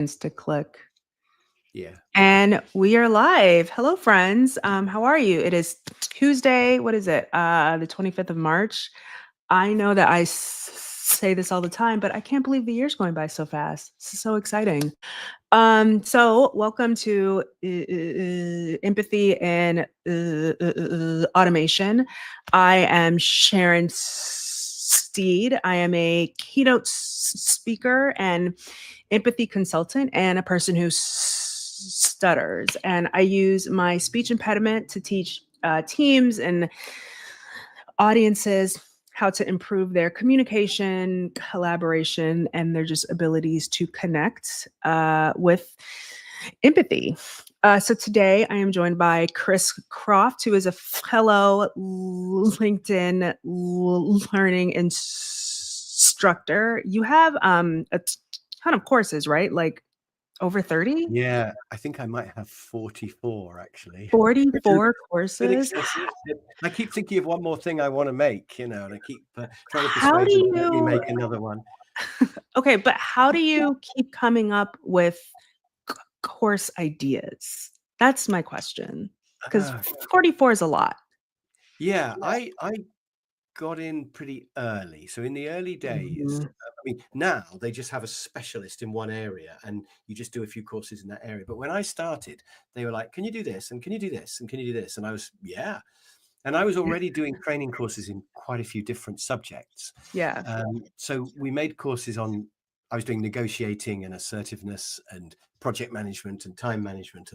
To click. Yeah. And we are live. Hello, friends. How are you? It is Tuesday. What is it? The 25th of March. I know that say this all the time, but I can't believe the year's going by so fast. This is so exciting. So welcome to Empathy and Automation. I am Sharon Steed. I am a keynote speaker and empathy consultant and a person who stutters. And I use my speech impediment to teach teams and audiences how to improve their communication, collaboration, and their just abilities to connect with empathy. So today I am joined by Chris Croft, who is a fellow LinkedIn learning instructor. You have a ton of courses, right? Like over 30? Yeah, I think I might have 44 actually. 44 Bit courses. excessive. I keep thinking of one more thing I want to make, and I keep trying to How persuade do them to let me you make another one. Okay, but how do you keep coming up with course ideas? That's my question. Because Ah, 44 is a lot. yeah, I got in pretty early. So in the early days, Mhm. I mean, now they just have a specialist in one area and you just do a few courses in that area. But when I started, they were like, can you do this? And can you do this? And can you do this? And I was, yeah. And I was already doing training courses in quite a few different subjects. Yeah, So we made courses on, I was doing negotiating and assertiveness and project management and time management.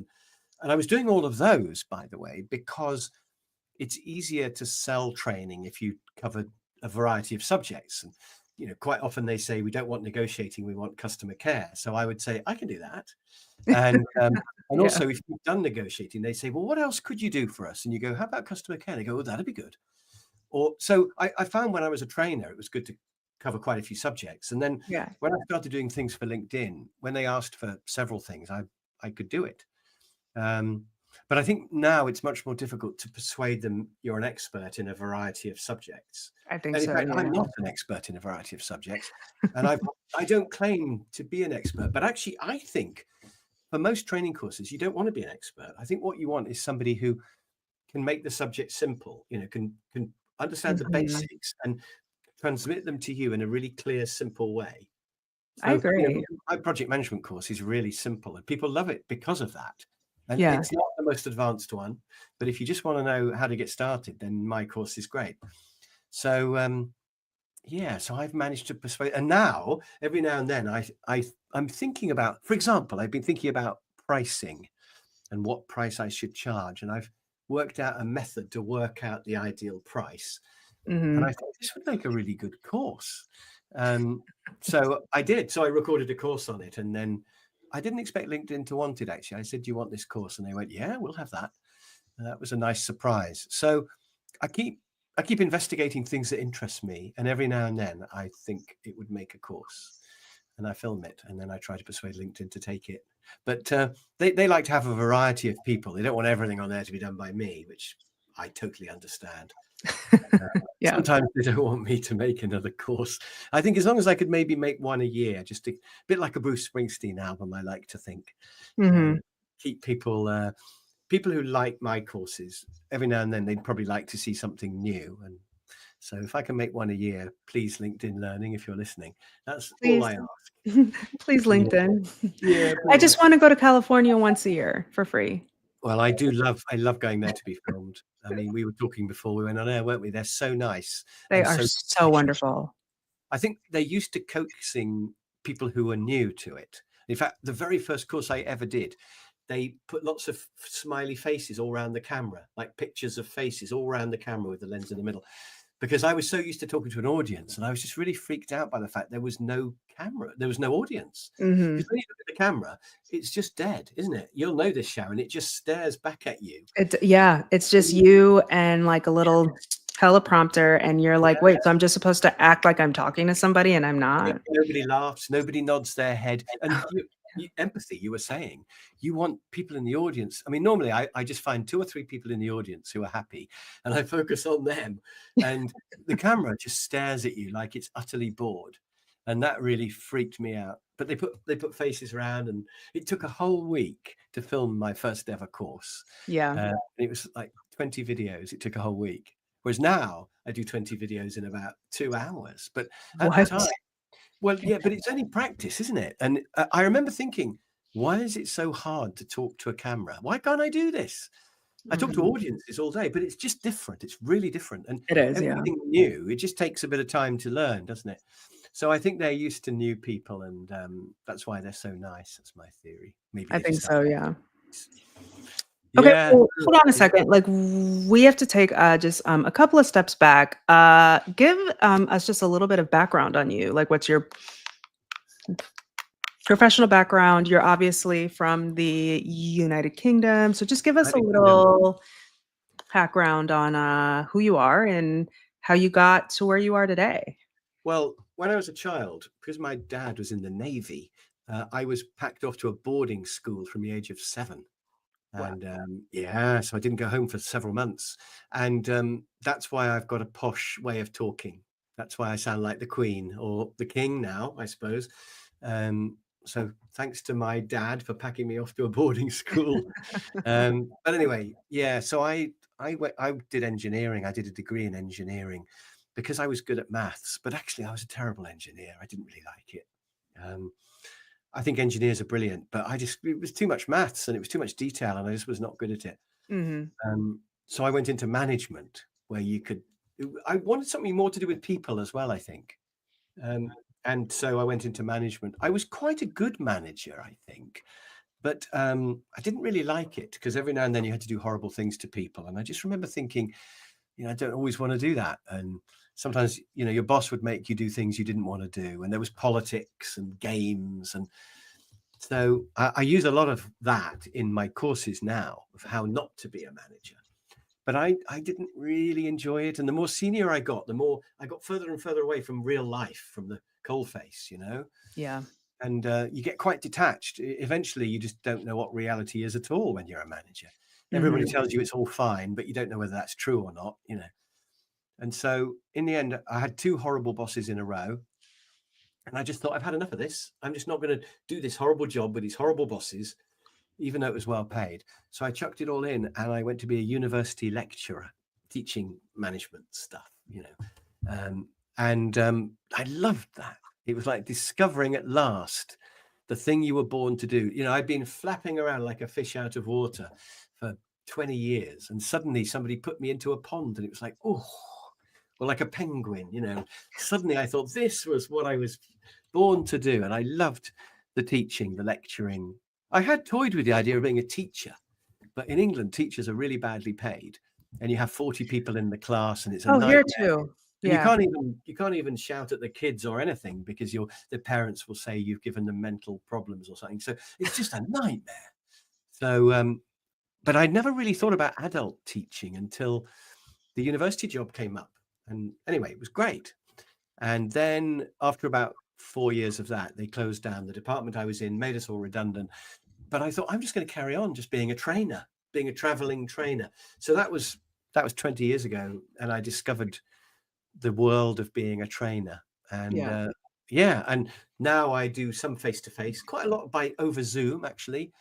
And I was doing all of those, by the way, because it's easier to sell training if you cover a variety of subjects. And, quite often they say, we don't want negotiating, we want customer care. So I would say, I can do that. And yeah. also, if you've done negotiating, they say, well, what else could you do for us? And you go, how about customer care? They go, oh, that'd be good. Or so I found when I was a trainer, it was good to cover quite a few subjects. And then Yeah, when I started doing things for LinkedIn, when they asked for several things, I could do it. But I think now it's much more difficult to persuade them you're an expert in a variety of subjects. I think And in so. fact, I'm Yeah. not an expert in a variety of subjects. And I don't claim to be an expert, but actually I think for most training courses, you don't want to be an expert. I think what you want is somebody who can make the subject simple, can understand the Mhm. basics and transmit them to you in a really clear, simple way. I So, agree. my project management course is really simple and people love it because of that. And Yeah. it's not the most advanced one, but if you just want to know how to get started, then my course is great. So, yeah, so I've managed to persuade, and now every now and then I'm thinking about, for example, I've been thinking about pricing and what price I should charge, and I've worked out a method to work out the ideal price. And I Hmm. thought this would make a really good course. So I did. So I recorded a course on it, and then I didn't expect LinkedIn to want it. Actually, I said, "Do you want this course?" And they went, "Yeah, we'll have that." And that was a nice surprise. So I keep I keep investigating things that interest me, and every now and then I think it would make a course, and I film it, and then I try to persuade LinkedIn to take it. But they like to have a variety of people. They don't want everything on there to be done by me, which I totally understand. Uh, Yeah. Sometimes they don't want me to make another course. I think as long as I could maybe make one a year, just a bit like a Bruce Springsteen album, I like to think, Hmm. and keep people who like my courses. Every now and then, they'd probably like to see something new, and so if I can make one a year, please, LinkedIn Learning, if you're listening, that's all Please. I ask. Please, Yeah, LinkedIn. yeah, I please. just want to go to California once a year for free. Well, I love going there to be filmed. I mean, we were talking before we went on air, weren't we? They're so nice They and are so so professional. wonderful. I think they're used to coaxing people who are new to it. In fact, the very first course I ever did, they put lots of smiley faces all around the camera, like pictures of faces all around the camera with the lens in the middle. Because I was so used to talking to an audience, and I was just really freaked out by the fact there was no camera, there was no audience. Hmm. Because when you look at the camera, it's just dead, isn't it? You'll know this, Sharon. It just stares back at you. Yeah, it's just you and like a little teleprompter, and you're like, Yeah. wait, so I'm just supposed to act like I'm talking to somebody and I'm not? Nobody laughs, nobody nods their head. And empathy, you were saying, you want people in the audience. I mean, normally I just find two or three people in the audience who are happy and I focus on them. And the camera just stares at you like it's utterly bored. and that really freaked me out. But they put faces around, and it took a whole week to film my first ever course. Yeah. It was like 20 videos. It took a whole week. Whereas now I do 20 videos in about 2 hours. But at the What? time, well, yeah, but it's only practice, isn't it? And I remember thinking, why is it so hard to talk to a camera? Why can't I do this? I talk to Mhm. audiences all day, but it's just different. It's really different. And It is, yeah. everything new, it just takes a bit of time to learn, doesn't it? So I think they're used to new people, and that's why they're so nice. That's my theory. Maybe I they think just have. so, yeah. Okay, Yeah. well, hold on a second. Like, we have to take just a couple of steps back. Give us just a little bit of background on you. Like, what's your professional background? You're obviously from the United Kingdom, so just give us a United Kingdom. little background on who you are and how you got to where you are today. Well, when I was a child, because my dad was in the Navy, I was packed off to a boarding school from the age of 7. Wow. And yeah, so I didn't go home for several months. And that's why I've got a posh way of talking. That's why I sound like the Queen or the King now, I suppose. So thanks to my dad for packing me off to a boarding school. But anyway, yeah, so I did engineering. I did a degree in engineering because I was good at maths, but actually I was a terrible engineer. I didn't really like it. Um, I think engineers are brilliant, but it was too much maths and it was too much detail, and I just was not good at it. Mhm. So I went into management where I wanted something more to do with people as well, I think. And so I went into management. I was quite a good manager, I think, but I didn't really like it because every now and then you had to do horrible things to people. And I just remember thinking, I don't always want to do that. And sometimes, your boss would make you do things you didn't want to do. And there was politics and games. And so I use a lot of that in my courses now of how not to be a manager. But I didn't really enjoy it. And the more senior I got, the more I got further and further away from real life, from the coalface, Yeah. and you get quite detached. Eventually, you just don't know what reality is at all when you're a manager. Everybody Mhm. tells you it's all fine, but you don't know whether that's true or not. And so in the end, I had 2 horrible bosses in a row. And I just thought, I've had enough of this. I'm just not going to do this horrible job with these horrible bosses, even though it was well paid. So I chucked it all in and I went to be a university lecturer teaching management stuff. I loved that. It was like discovering at last the thing you were born to do. I'd been flapping around like a fish out of water for 20 years, and suddenly somebody put me into a pond, and it was like, oh, or like a penguin. Suddenly I thought this was what I was born to do, and I loved the teaching, the lecturing. I had toyed with the idea of being a teacher, but in England, teachers are really badly paid, and you have 40 people in the class, and it's a Oh, here nightmare. too. And you Yeah. can't even shout at the kids or anything because the parents will say you've given them mental problems or something. So it's just a nightmare. So, but I'd never really thought about adult teaching until the university job came up. And anyway, it was great. And then after about 4 years of that, they closed down the department I was in, made us all redundant. But I thought, I'm just going to carry on just being a trainer, being a traveling trainer. So that was 20 years ago, and I discovered the world of being a trainer. And Yeah. yeah, and now I do some face-to-face, quite a lot over Zoom actually.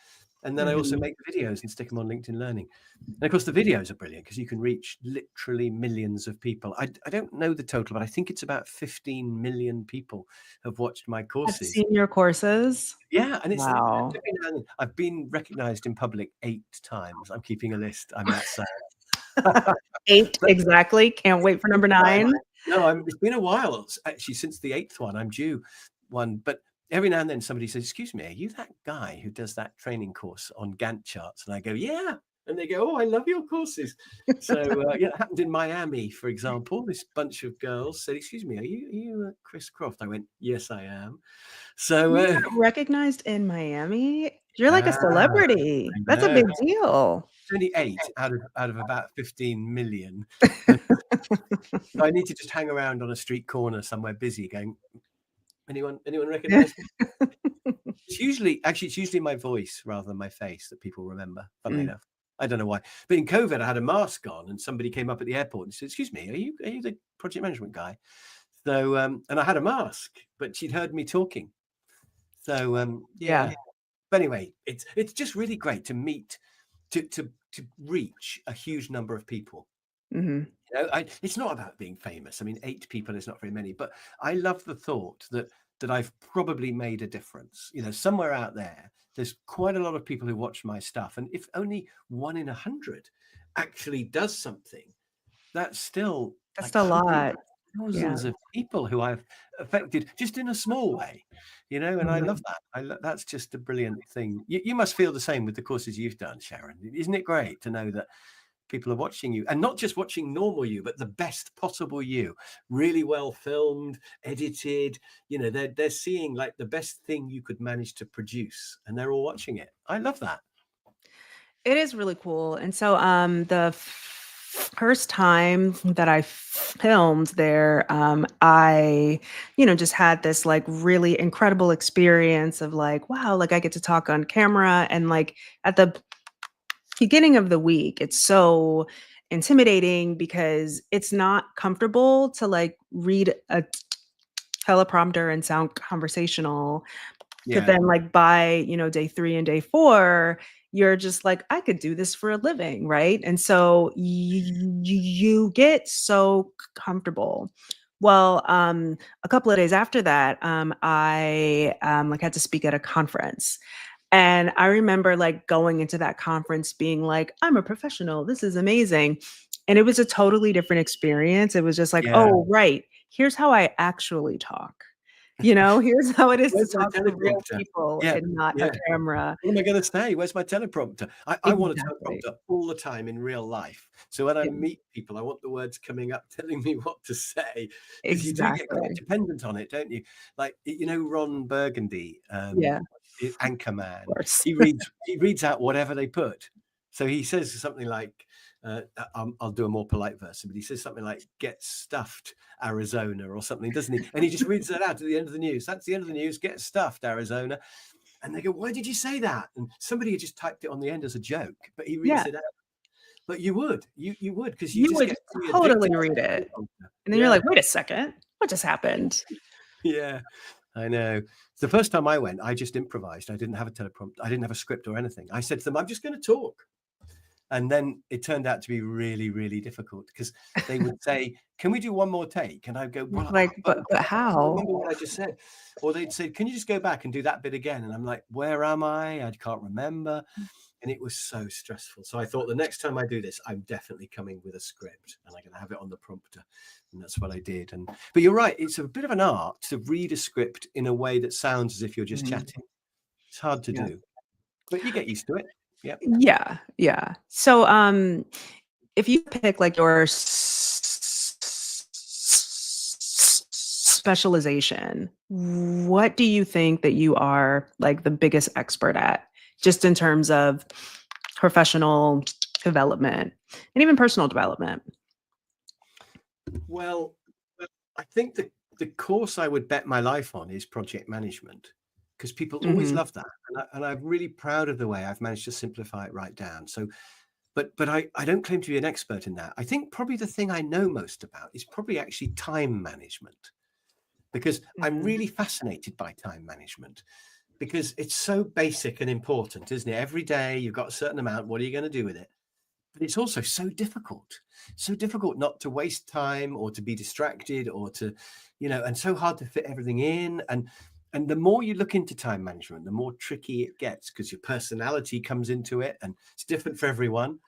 And then I also Mhm. make videos and stick them on LinkedIn Learning. And of course, the videos are brilliant because you can reach literally millions of people. I don't know the total, but I think it's about 15 million people have watched my I've courses. seen your courses. Yeah, and it's Wow. I've been recognized in public 8 times. I'm keeping a list. I'm that sad. 8 But exactly. Can't wait for number 9. no, it's been a while actually since the 8th one. I'm due one, but every now and then somebody says, "Excuse me, are you that guy who does that training course on Gantt charts?" And I go, "Yeah." And they go, "Oh, I love your courses." So yeah, it happened in Miami, for example. This bunch of girls said, "Excuse me, are you Chris Croft?" I went, "Yes, I am." So You got recognized in Miami? You're like a I celebrity. That's a know. big deal. It's only 8 out of about 15 million. And so I need to just hang around on a street corner somewhere busy going, anyone recognize me? It's usually my voice rather than my face that people remember, funnily Mm. enough. I don't know why. But in COVID, I had a mask on and somebody came up at the airport and said, "Excuse me, are you the project management guy?" So, and I had a mask, but she'd heard me talking. So, yeah. Yeah. But anyway, it's just really great to meet, to reach a huge number of people. Mhm. You know, it's not about being famous. I mean, 8 people is not very many, but I love the thought that I've probably made a difference. You know, somewhere out there, there's quite a lot of people who watch my stuff, and if only 1 in 100 actually does something, that's still That's like a hundreds, lot. Yeah. thousands of people who I've affected just in a small way, you know, and I love Mhm. that. That's just a brilliant thing. You must feel the same with the courses you've done, Sharon. Isn't it great to know that people are watching you, and not just watching normal you, but the best possible you, really well filmed, edited? You know, they're seeing like the best thing you could manage to produce, and they're all watching it. I love that. It is really cool. And so, the first time that I filmed there, I, just had this like really incredible experience of like, wow, like I get to talk on camera. And like at the beginning of the week, it's so intimidating because it's not comfortable to like read a teleprompter and sound conversational. But Yeah, then, like, by, day 3 and day 4, you're just like, "I could do this for a living," right? And so you get so comfortable. Well, a couple of days after that, I, like, had to speak at a conference, and I remember, like, going into that conference being like, "I'm a professional. This is amazing." And it was a totally different experience. It was just like, yeah. "Oh, right. Here's how I actually talk." Here's how it is to Where's my talk to real teleprompter? people Yeah, and not a yeah. camera. What am I going to say? Where's my teleprompter? I want a Exactly. teleprompter all the time in real life. So when I Yeah, meet people, I want the words coming up telling me what to say, because you do get quite exactly. dependent on it, don't you? Like, you know, Ron Burgundy, Yeah, of Anchorman, course. he reads out whatever they put. So he says something like, I'll do a more polite version, but he says something like "get stuffed Arizona" or something, doesn't he? And he just reads that out at the end of the news. That's the end of the news. Get stuffed Arizona. And they go, "Why did you say that?" And somebody had just typed it on the end as a joke, but he reads Yeah, it out. But you would, because you you just would get really addicted totally to read the it, teleprompter. and then you're Yeah, like, "Wait a second, what just happened?" yeah, I know. The first time I went, I just improvised. I didn't have a teleprompter. I didn't have a script or anything. I said to them, "I'm just going to talk." And then it turned out to be really, really difficult, because they would say, "Can we do one more take?" And I'd go, "Well, Like, but I can't how? remember what I just said." Or they'd say, "Can you just go back and do that bit again?" And I'm like, "Where am I? I can't remember." And it was so stressful. So I thought, the next time I do this, I'm definitely coming with a script, and I'm going to have it on the prompter. And that's what I did. And but you're right, it's a bit of an art to read a script in a way that sounds as if you're just Mhm. chatting. It's hard to Yeah. do, but you get used to it. Yeah. Yeah, yeah. So, if you pick like your specialization, what do you think that you are like the biggest expert at, just in terms of professional development and even personal development? Well, I think the course I would bet my life on is project management, because people always Mhm, love that. And I'm really proud of the way I've managed to simplify it right down. So, but I don't claim to be an expert in that. I think probably the thing I know most about is probably actually time management, because I'm mhm, really fascinated by time management, because it's so basic and important, isn't it? Every day you've got a certain amount. What are you going to do with it? But it's also so difficult not to waste time or to be distracted or to, and so hard to fit everything in. And the more you look into time management, the more tricky it gets, because your personality comes into it, and it's different for everyone.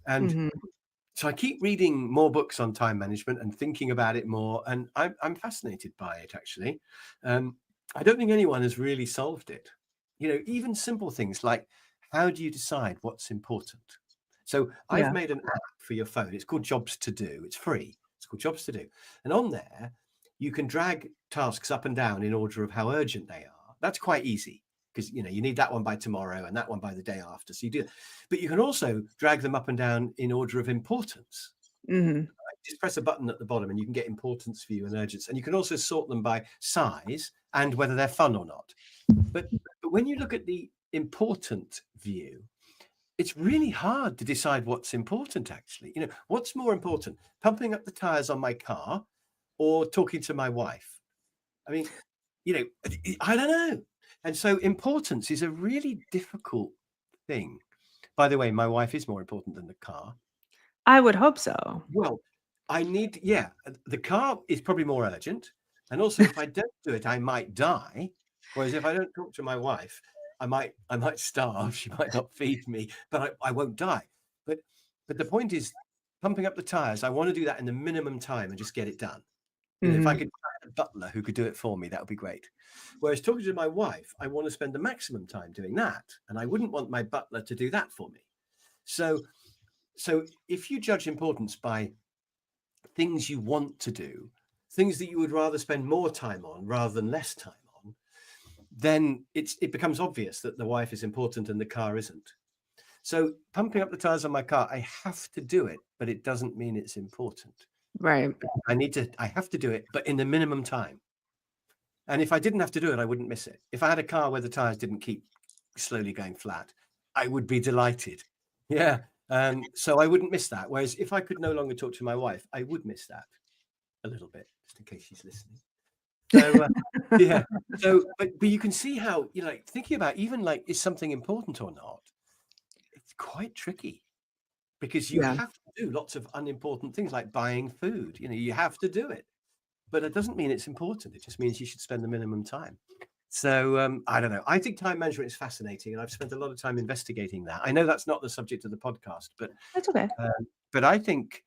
And mhm. so I keep reading more books on time management and thinking about it more, and I'm fascinated by it, actually. Um, I don't think anyone has really solved it. Even simple things like, how do you decide what's important? So I've Yeah. made an app for your phone. It's called Jobs to Do. It's free. It's called Jobs to Do. And on there, you can drag tasks up and down in order of how urgent they are. That's quite easy, because you need that one by tomorrow and that one by the day after. So you do, but you can also drag them up and down in order of importance. Mhm, Just press a button at the bottom and you can get importance for you and urgency. And you can also sort them by size and whether they're fun or not. But when you look at the important view, it's really hard to decide what's important, actually. What's more important, pumping up the tires on my car or talking to my wife? I mean, I don't know. And so importance is a really difficult thing. By the way, my wife is more important than the car. I would hope so. Well, the car is probably more urgent. And also, if I don't do it, I might die. Whereas if I don't talk to my wife, I might starve. She might not feed me, but I won't die. But the point is, pumping up the tires, I want to do that in the minimum time and just get it done. If I Mhm. could find a butler who could do it for me, that would be great. Whereas talking to my wife, I want to spend the maximum time doing that, and I wouldn't want my butler to do that for me. So, if you judge importance by things you want to do, things that you would rather spend more time on rather than less time on, then it becomes obvious that the wife is important and the car isn't. So pumping up the tires on my car, I have to do it, but it doesn't mean it's important. Right. I have to do it, but in the minimum time. And if I didn't have to do it, I wouldn't miss it. If I had a car where the tires didn't keep slowly going flat, I would be delighted. Yeah. So I wouldn't miss that. Whereas if I could no longer talk to my wife, I would miss that a little bit, just in case she's listening. So yeah. So, but you can see how, like thinking about even like, is something important or not? It's quite tricky because you Yeah. have to do lots of unimportant things like buying food. You have to do it, but it doesn't mean it's important. It just means you should spend the minimum time. So I don't know. I think time management is fascinating, and I've spent a lot of time investigating that. I know that's not the subject of the podcast, but That's okay. I think,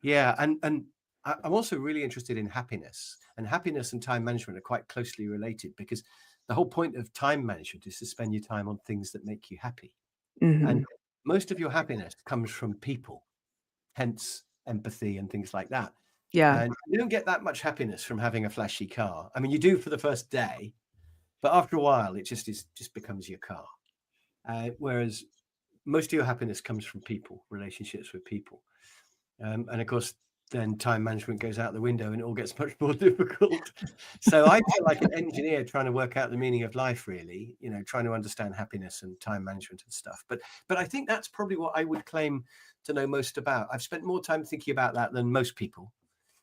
yeah, and I'm also really interested in happiness, and happiness and time management are quite closely related because the whole point of time management is to spend your time on things that make you happy, and Mhm. most of your happiness comes from people, hence empathy and things like that. Yeah. And you don't get that much happiness from having a flashy car. I mean, you do for the first day, but after a while, it just becomes your car. Whereas most of your happiness comes from people, relationships with people, and of course, then time management goes out the window, and it all gets much more difficult. So I feel like an engineer trying to work out the meaning of life, really. Trying to understand happiness and time management and stuff. But I think that's probably what I would claim to know most about. I've spent more time thinking about that than most people.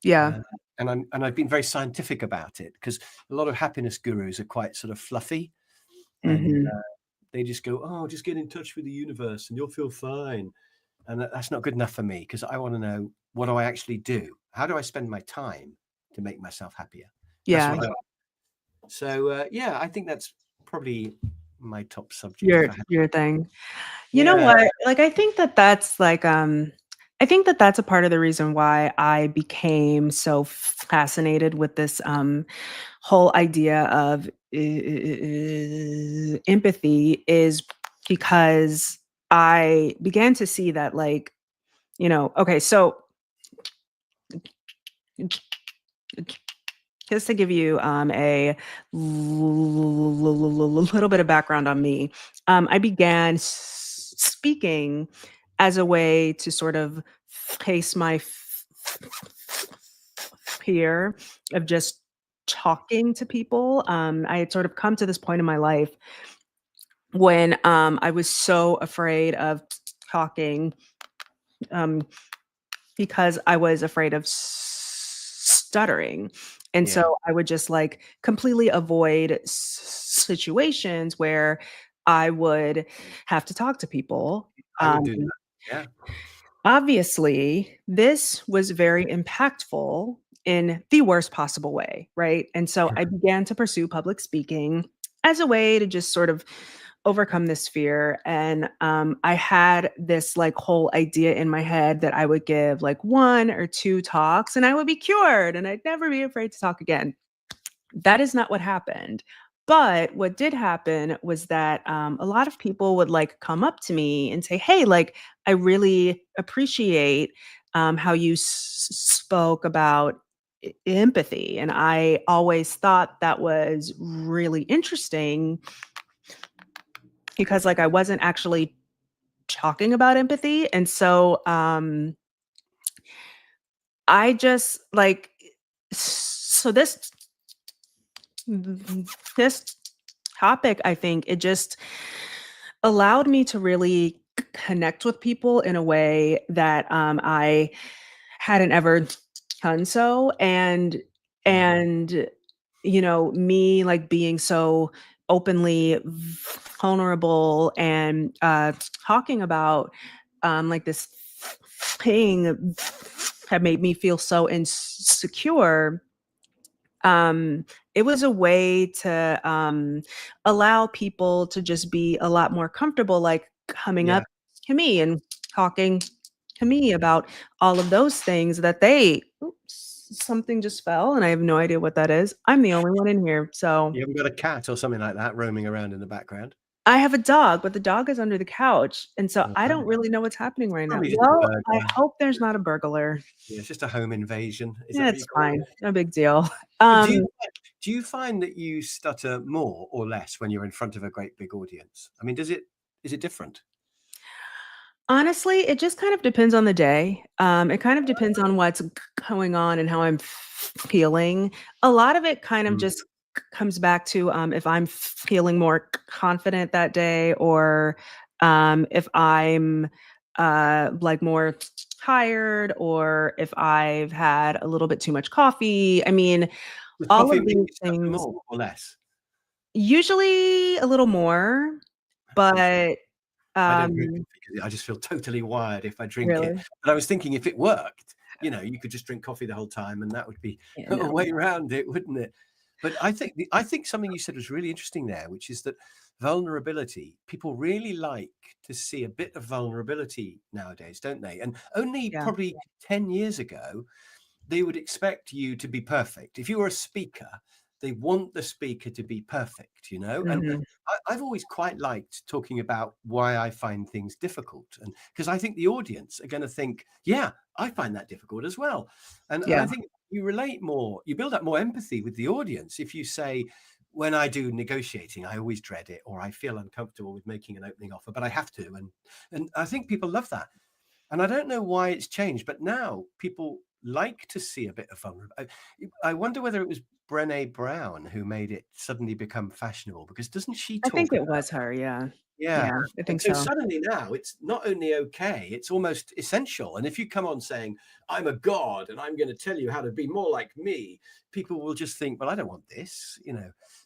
Yeah. Uh, and I've been very scientific about it because a lot of happiness gurus are quite sort of fluffy, and Mhm. they just go, "Oh, just get in touch with the universe and you'll feel fine." And that's not good enough for me because I want to know, what do I actually do? How do I spend my time to make myself happier? That's Yeah. what I want. So yeah, I think that's probably my top subject. Your If I had, your thing. You know yeah, what? Like, I think that that's like, I think that that's a part of the reason why I became so fascinated with this, whole idea of empathy is because I began to see that, like, okay, so just to give you a little bit of background on me, I began speaking as a way to sort of face my fear of just talking to people. I had sort of come to this point in my life when I was so afraid of talking, um, because I was afraid of stuttering. And yeah, so I would just like completely avoid situations where I would have to talk to people. I would do that. Yeah, Obviously, this was very impactful in the worst possible way, right? And so I began to pursue public speaking as a way to just sort of overcome this fear. And I had this like whole idea in my head that I would give like one or two talks and I would be cured and I'd never be afraid to talk again. That is not what happened. But what did happen was that a lot of people would like come up to me and say, "Hey, like, I really appreciate how you spoke about empathy." And I always thought that was really interesting because, like, I wasn't actually talking about empathy. And so I just like, so this topic, I think it just allowed me to really connect with people in a way that I hadn't ever done so. And Yeah. And, me, like, being so openly vulnerable and, talking about, like, this thing had made me feel so insecure. um, it was a way to, allow people to just be a lot more comfortable, like, coming Yeah. up to me and talking to me about all of those things that they oops, something just fell, and I have no idea what that is. I'm the only one in here, so You haven't got a cat or something like that roaming around in the background? I have a dog, but the dog is under the couch, and so I Uh-huh. don't really know what's happening right now. Probably just a Well, I burglar. hope there's not a burglar. Yeah, it's just a home invasion. Is that Yeah, what you it's call fine. it? No big deal. But Um do you find that you stutter more or less when you're in front of a great big audience? I mean, is it different? Honestly, it just kind of depends on the day. It kind of depends on what's going on and how I'm feeling. A lot of it kind of Mm. just comes back to if I'm feeling more confident that day, or if I'm like more tired, or if I've had a little bit too much coffee. I mean, Does all coffee of make these you stutter things, more or less? usually a little more, That's interesting. but I don't drink um, coffee 'cause I just feel totally wired if I drink it. really, But I was thinking if it worked, you could just drink coffee the whole time and that would be yeah, a no. way around it, wouldn't it? But I think something you said was really interesting there, which is that vulnerability, people really like to see a bit of vulnerability nowadays, don't they? And only Yeah. probably 10 years ago, they would expect you to be perfect. If you were a speaker, they want the speaker to be perfect. And Mhm. I've always quite liked talking about why I find things difficult, and because I think the audience are going to think, yeah, I find that difficult as well. And I Yeah. think you relate more, you build up more empathy with the audience if you say, when I do negotiating, I always dread it, or I feel uncomfortable with making an opening offer, but I have to. And I think people love that. And I don't know why it's changed, but now people like to see a bit of vulnerability. I wonder whether it was Brené Brown who made it suddenly become fashionable, because doesn't she I think talk it about, was her, yeah. yeah. Yeah, I And think so so. suddenly now it's not only okay, it's almost essential. And if you come on saying, I'm a god and I'm going to tell you how to be more like me, people will just think, well, I don't want this.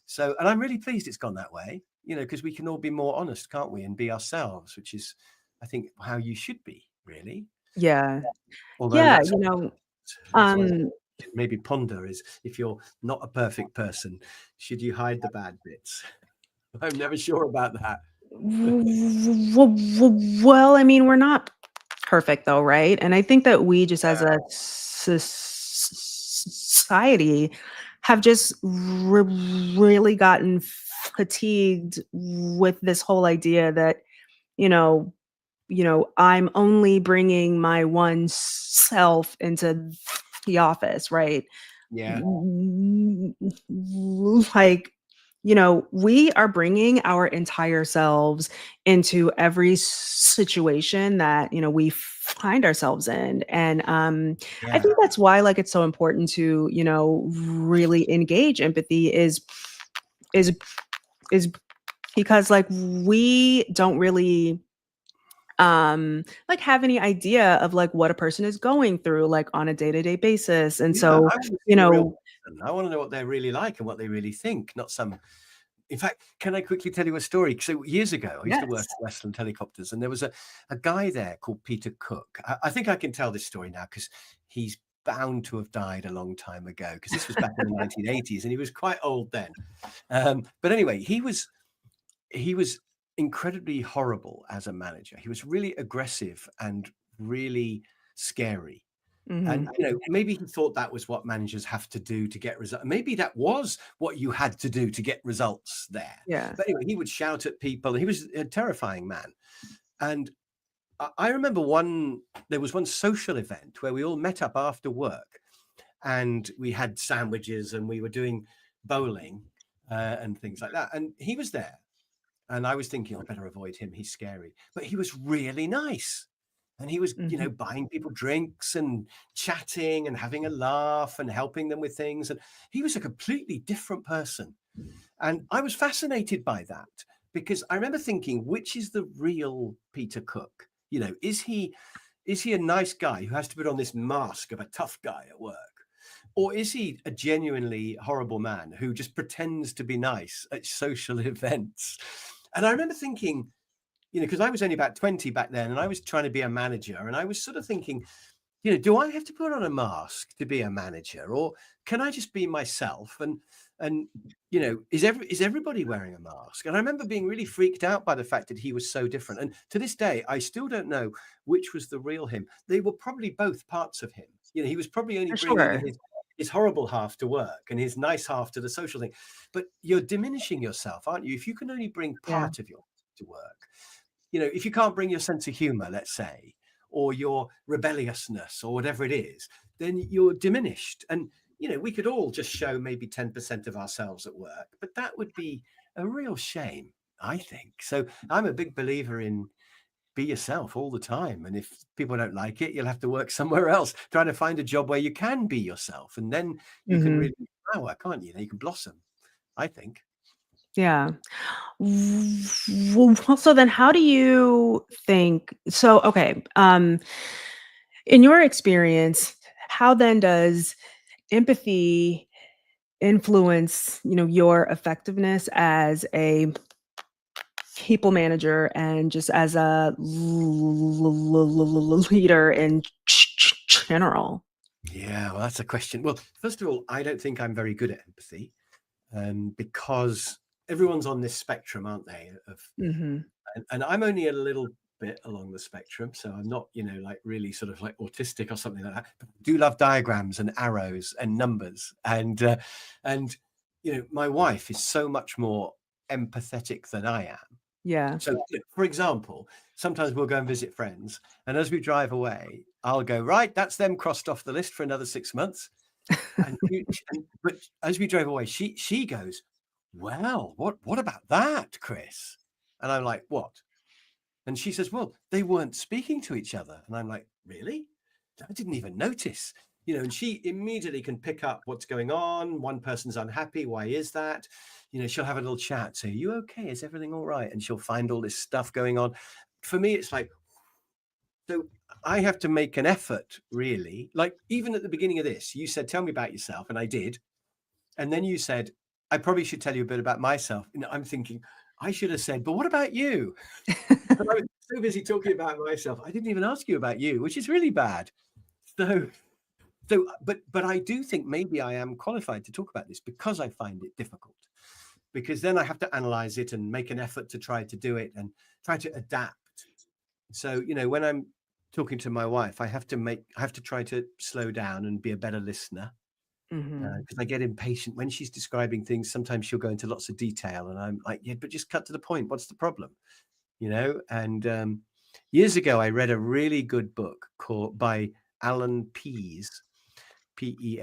So, and I'm really pleased it's gone that way, because we can all be more honest, can't we? And be ourselves, which is, I think, how you should be, really. Yeah. Although Yeah, that's one um, maybe ponder is, if you're not a perfect person, should you hide the bad bits? I'm never sure about that. well, I mean, we're not perfect though, right? And I think that we just as a society have just really gotten fatigued with this whole idea that, you know I'm only bringing my one self into the office, right? Yeah, Like, we are bringing our entire selves into every situation that, we find ourselves in. And I yeah, think that's why, like, it's so important to, really engage empathy is is because, like, we don't really like, have any idea of, like, what a person is going through, like, on a day-to-day basis. And yeah. so, I want to you see a real know person. I want to know what they're really like and what they really think, not some. In fact, can I quickly tell you a story? So years ago, I used to work yes. at Westland Helicopters, and there was a guy there called Peter Cook. I think I can tell this story now because he's bound to have died a long time ago, because this was back in the 1980s, and he was quite old then. But anyway, he was incredibly horrible as a manager. He was really aggressive and really scary. And Mhm. maybe he thought that was what managers have to do to get results. Maybe that was what you had to do to get results there. Yeah. But anyway, he would shout at people. He was a terrifying man. And I remember there was one social event where we all met up after work, and we had sandwiches and we were doing bowling and things like that. And he was there. And I was thinking, I better avoid him. He's scary. But he was really nice. And he was, Mhm. buying people drinks and chatting and having a laugh and helping them with things. And he was a completely different person. And I was fascinated by that, because I remember thinking, which is the real Peter Cook? Is he a nice guy who has to put on this mask of a tough guy at work? Or is he a genuinely horrible man who just pretends to be nice at social events? And I remember thinking, because I was only about 20 back then and I was trying to be a manager, and I was sort of thinking, do I have to put on a mask to be a manager, or can I just be myself? And is everybody wearing a mask? And I remember being really freaked out by the fact that he was so different. And to this day, I still don't know which was the real him. They were probably both parts of him. He was probably only For bringing sure. his horrible half to work and his nice half to the social thing. But you're diminishing yourself, aren't you? If you can only bring Yeah. part of your to work, if you can't bring your sense of humor, let's say, or your rebelliousness or whatever it is, then you're diminished. And, we could all just show maybe 10% of ourselves at work, but that would be a real shame, I think. So I'm a big believer in be yourself all the time. And if people don't like it, you'll have to work somewhere else, try to find a job where you can be yourself. And then you can Mhm. really flower, can't you? You can blossom, I think. Yeah. Well, so then how do you think so, okay, in your experience, how then does empathy influence, your effectiveness as a people manager and just as a leader in general? Yeah, well, that's a question. Well, first of all, I don't think I'm very good at empathy, because everyone's on this spectrum, aren't they? Mhm. And I'm only a little bit along the spectrum, so I'm not, like really sort of like autistic or something like that. But I do love diagrams and arrows and numbers, and my wife is so much more empathetic than I am. Yeah. So, for example, sometimes we'll go and visit friends, and as we drive away, I'll go, right, that's them crossed off the list for another 6 months. But as we drove away, she goes, well, what about that, Chris? And I'm like, what? And she says, well, they weren't speaking to each other. And I'm like, really? I didn't even notice. And she immediately can pick up what's going on. One person's unhappy. Why is that? She'll have a little chat. Say, are you okay? Is everything all right? And she'll find all this stuff going on. For me, it's like, so I have to make an effort, really. Like, even at the beginning of this, you said, tell me about yourself. And I did. And then you said, I probably should tell you a bit about myself. And I'm thinking, I should have said, but what about you? But I was so busy talking about myself, I didn't even ask you about you, which is really bad. So, but I do think maybe I am qualified to talk about this because I find it difficult. Because then I have to analyze it and make an effort to try to do it and try to adapt. So, when I'm talking to my wife, I have to try to slow down and be a better listener, Mhm. because I get impatient when she's describing things. Sometimes she'll go into lots of detail, and I'm like, yeah, but just cut to the point. What's the problem? And years ago, I read a really good book by Alan Pease, Pease,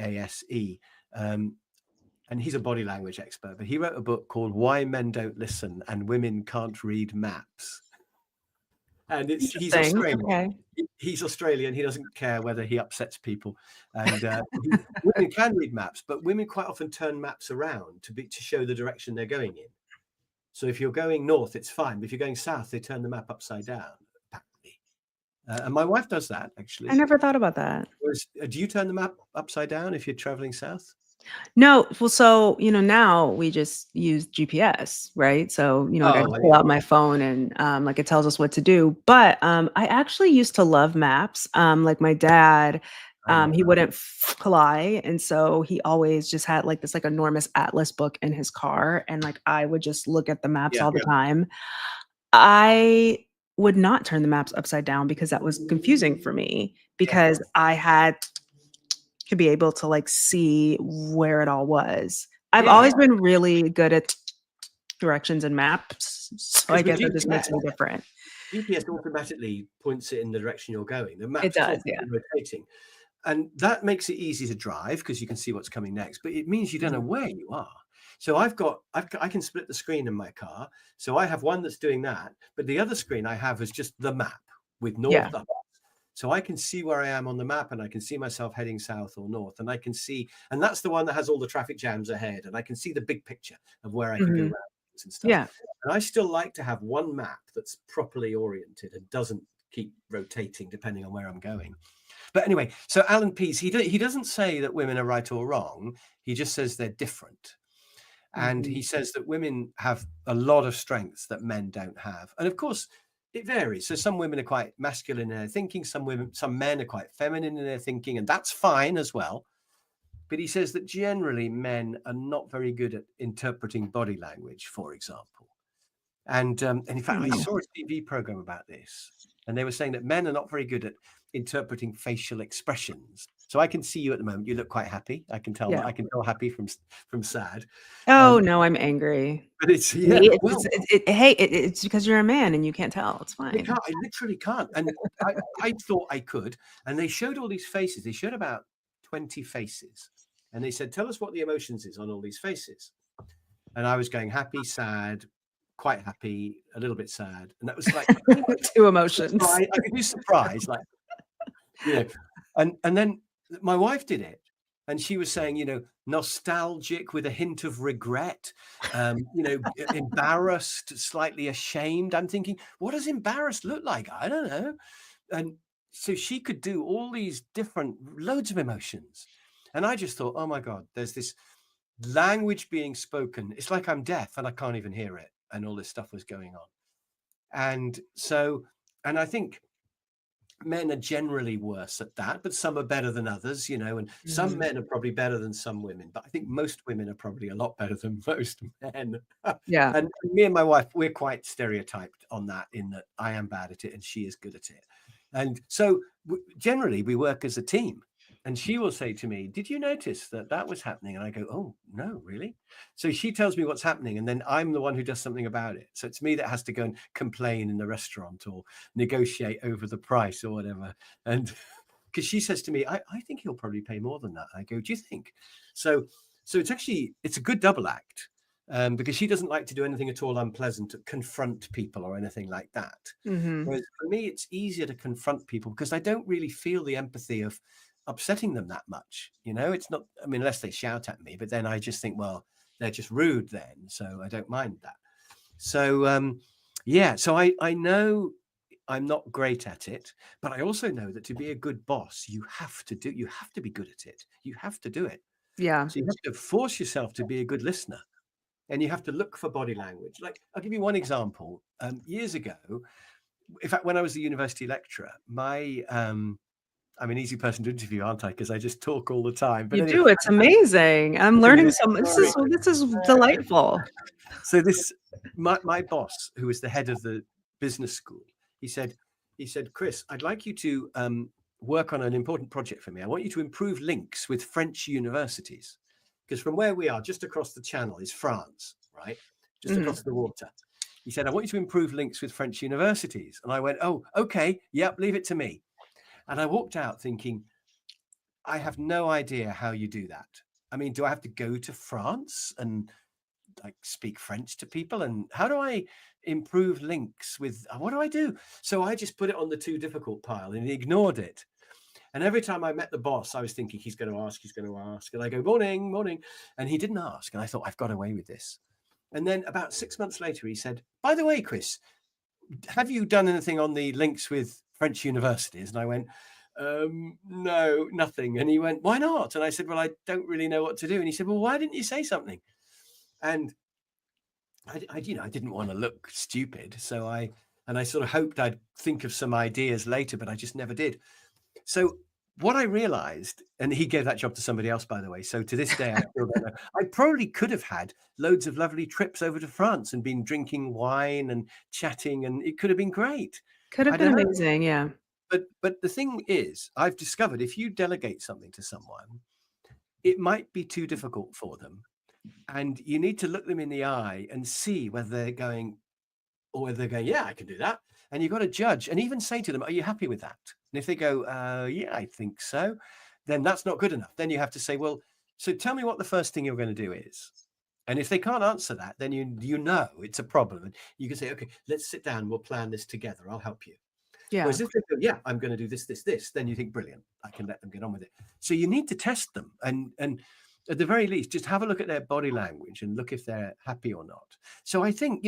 and he's a body language expert. But he wrote a book called "Why Men Don't Listen and Women Can't Read Maps." And he's Interesting. Australian. Okay. He's Australian. He doesn't care whether he upsets people. And women can read maps, but women quite often turn maps around to show the direction they're going in. So if you're going north, it's fine. But if you're going south, they turn the map upside down, apparently. And my wife does that, I actually. never thought about that. Whereas, do you turn the map upside down if you're traveling south? No, well, so, now we just use GPS, right? So, like I Oh, just pull yeah. out my phone and like it tells us what to do. But I actually used to love maps. Like my dad, I love he that. wouldn't fly, and so he always just had like this like enormous atlas book in his car, and like I would just look at the maps Yeah. all the time. I would not turn the maps upside down because that was confusing for me Yeah. because I had to be able to like see where it all was. I've Yeah. always been really good at directions and maps, so I Because with guess that just makes me different. GPS automatically points it in the direction you're going. The It map's does, yeah. constantly rotating. And that makes it easy to drive because you can see what's coming next, but it means you don't know Mhm. where you are. So I can split the screen in my car. So I have one that's doing that, but the other screen I have is just the map with Yeah. north up. So I can see where I am on the map, and I can see myself heading south or north, and I can see, and that's the one that has all the traffic jams ahead, and I can see the big picture of where I can go Mhm. around and stuff. Yeah. And I still like to have one map that's properly oriented and doesn't keep rotating depending on where I'm going. But anyway, so Alan Pease, he doesn't say that women are right or wrong. He just says they're different. And he says that women have a lot of strengths that men don't have. And of course, it varies. So some women are quite masculine in their thinking, some men are quite feminine in their thinking, and that's fine as well. But he says that generally men are not very good at interpreting body language, for example. And in fact, I saw a TV program about this, and they were saying that men are not very good at interpreting facial expressions. So I can see you at the moment. You look quite happy. I can tell that. I can tell happy from sad. Oh no, I'm angry. But it's it's because you're a man and you can't tell. It's fine. I literally can't. And I thought I could. And they showed all these faces. They showed about 20 faces, and they said, "Tell us what the emotions is on all these faces." And I was going happy, sad, quite happy, a little bit sad, and that was like 2 emotions. I could do surprise, like, you know, and then my wife did it, and she was saying, you know, nostalgic with a hint of regret, you know, embarrassed, slightly ashamed. I'm thinking, what does embarrassed look like? I don't know. And so she could do all these different loads of emotions, and I just thought, oh my God, there's this language being spoken. It's like I'm deaf and I can't even hear it. And all this stuff was going on. And so, and I think men are generally worse at that, but some are better than others, you know, and some men are probably better than some women, but I think most women are probably a lot better than most men. Yeah. And me and my wife, we're quite stereotyped on that, in that I am bad at it and she is good at it. And so generally we work as a team. And she will say to me, "Did you notice that was happening?" And I go, "Oh, no, really?" So she tells me what's happening, and then I'm the one who does something about it. So it's me that has to go and complain in the restaurant or negotiate over the price or whatever. And because she says to me, I think he'll probably pay more than that. I go, "Do you think?" So it's a good double act, because she doesn't like to do anything at all unpleasant, to confront people or anything like that. Whereas for me, it's easier to confront people because I don't really feel the empathy of upsetting them that much. You know, it's not, I mean, unless they shout at me, but then I just think, well, they're just rude then, so I don't mind that. So yeah, so I know I'm not great at it, but I also know that to be a good boss, you have to be good at it. You have to do it. Yeah. So you have to force yourself to be a good listener, and you have to look for body language. Like, I'll give you one example. Years ago, in fact, when I was a university lecturer, I'm an easy person to interview, aren't I? Because I just talk all the time. But You anyway, do. It's amazing. I'm learning some. This is delightful. So my boss, who was the head of the business school, he said, "Chris, I'd like you to work on an important project for me. I want you to improve links with French universities, because from where we are, just across the channel, is France, right? Just across the water." He said, "I want you to improve links with French universities." And I went, "Oh, okay, yep, leave it to me." And I walked out thinking, I have no idea how you do that. I mean, do I have to go to France and like speak French to people? And how do I improve links with, what do I do? So I just put it on the too difficult pile and ignored it. And every time I met the boss, I was thinking, he's going to ask. And I go, morning, morning. And he didn't ask. And I thought, I've got away with this. And then about 6 months later, he said, "By the way, Chris, have you done anything on the links with French universities?" And I went, "No, nothing." And he went, "Why not?" And I said, "Well, I don't really know what to do." And he said, "Well, why didn't you say something?" And I didn't want to look stupid. So I sort of hoped I'd think of some ideas later, but I just never did. So what I realized, and he gave that job to somebody else, by the way. So to this day, I still don't know. I probably could have had loads of lovely trips over to France and been drinking wine and chatting, and it could have been great. Could have I been don't know. amazing. Yeah. But the thing is, I've discovered if you delegate something to someone, it might be too difficult for them. And you need to look them in the eye and see whether they're going, or whether they're going, "Yeah, I can do that." And you've got to judge and even say to them, "Are you happy with that?" And if they go, "Yeah, I think so," then that's not good enough. Then you have to say, "Well, so tell me what the first thing you're going to do is." And if they can't answer that, then you know it's a problem. And you can say, "Okay, let's sit down. We'll plan this together. I'll help you." Yeah. Whereas if they go, "Yeah, I'm going to do this, this, this," then you think, brilliant, I can let them get on with it. So you need to test them. And at the very least, just have a look at their body language and look if they're happy or not. So I think,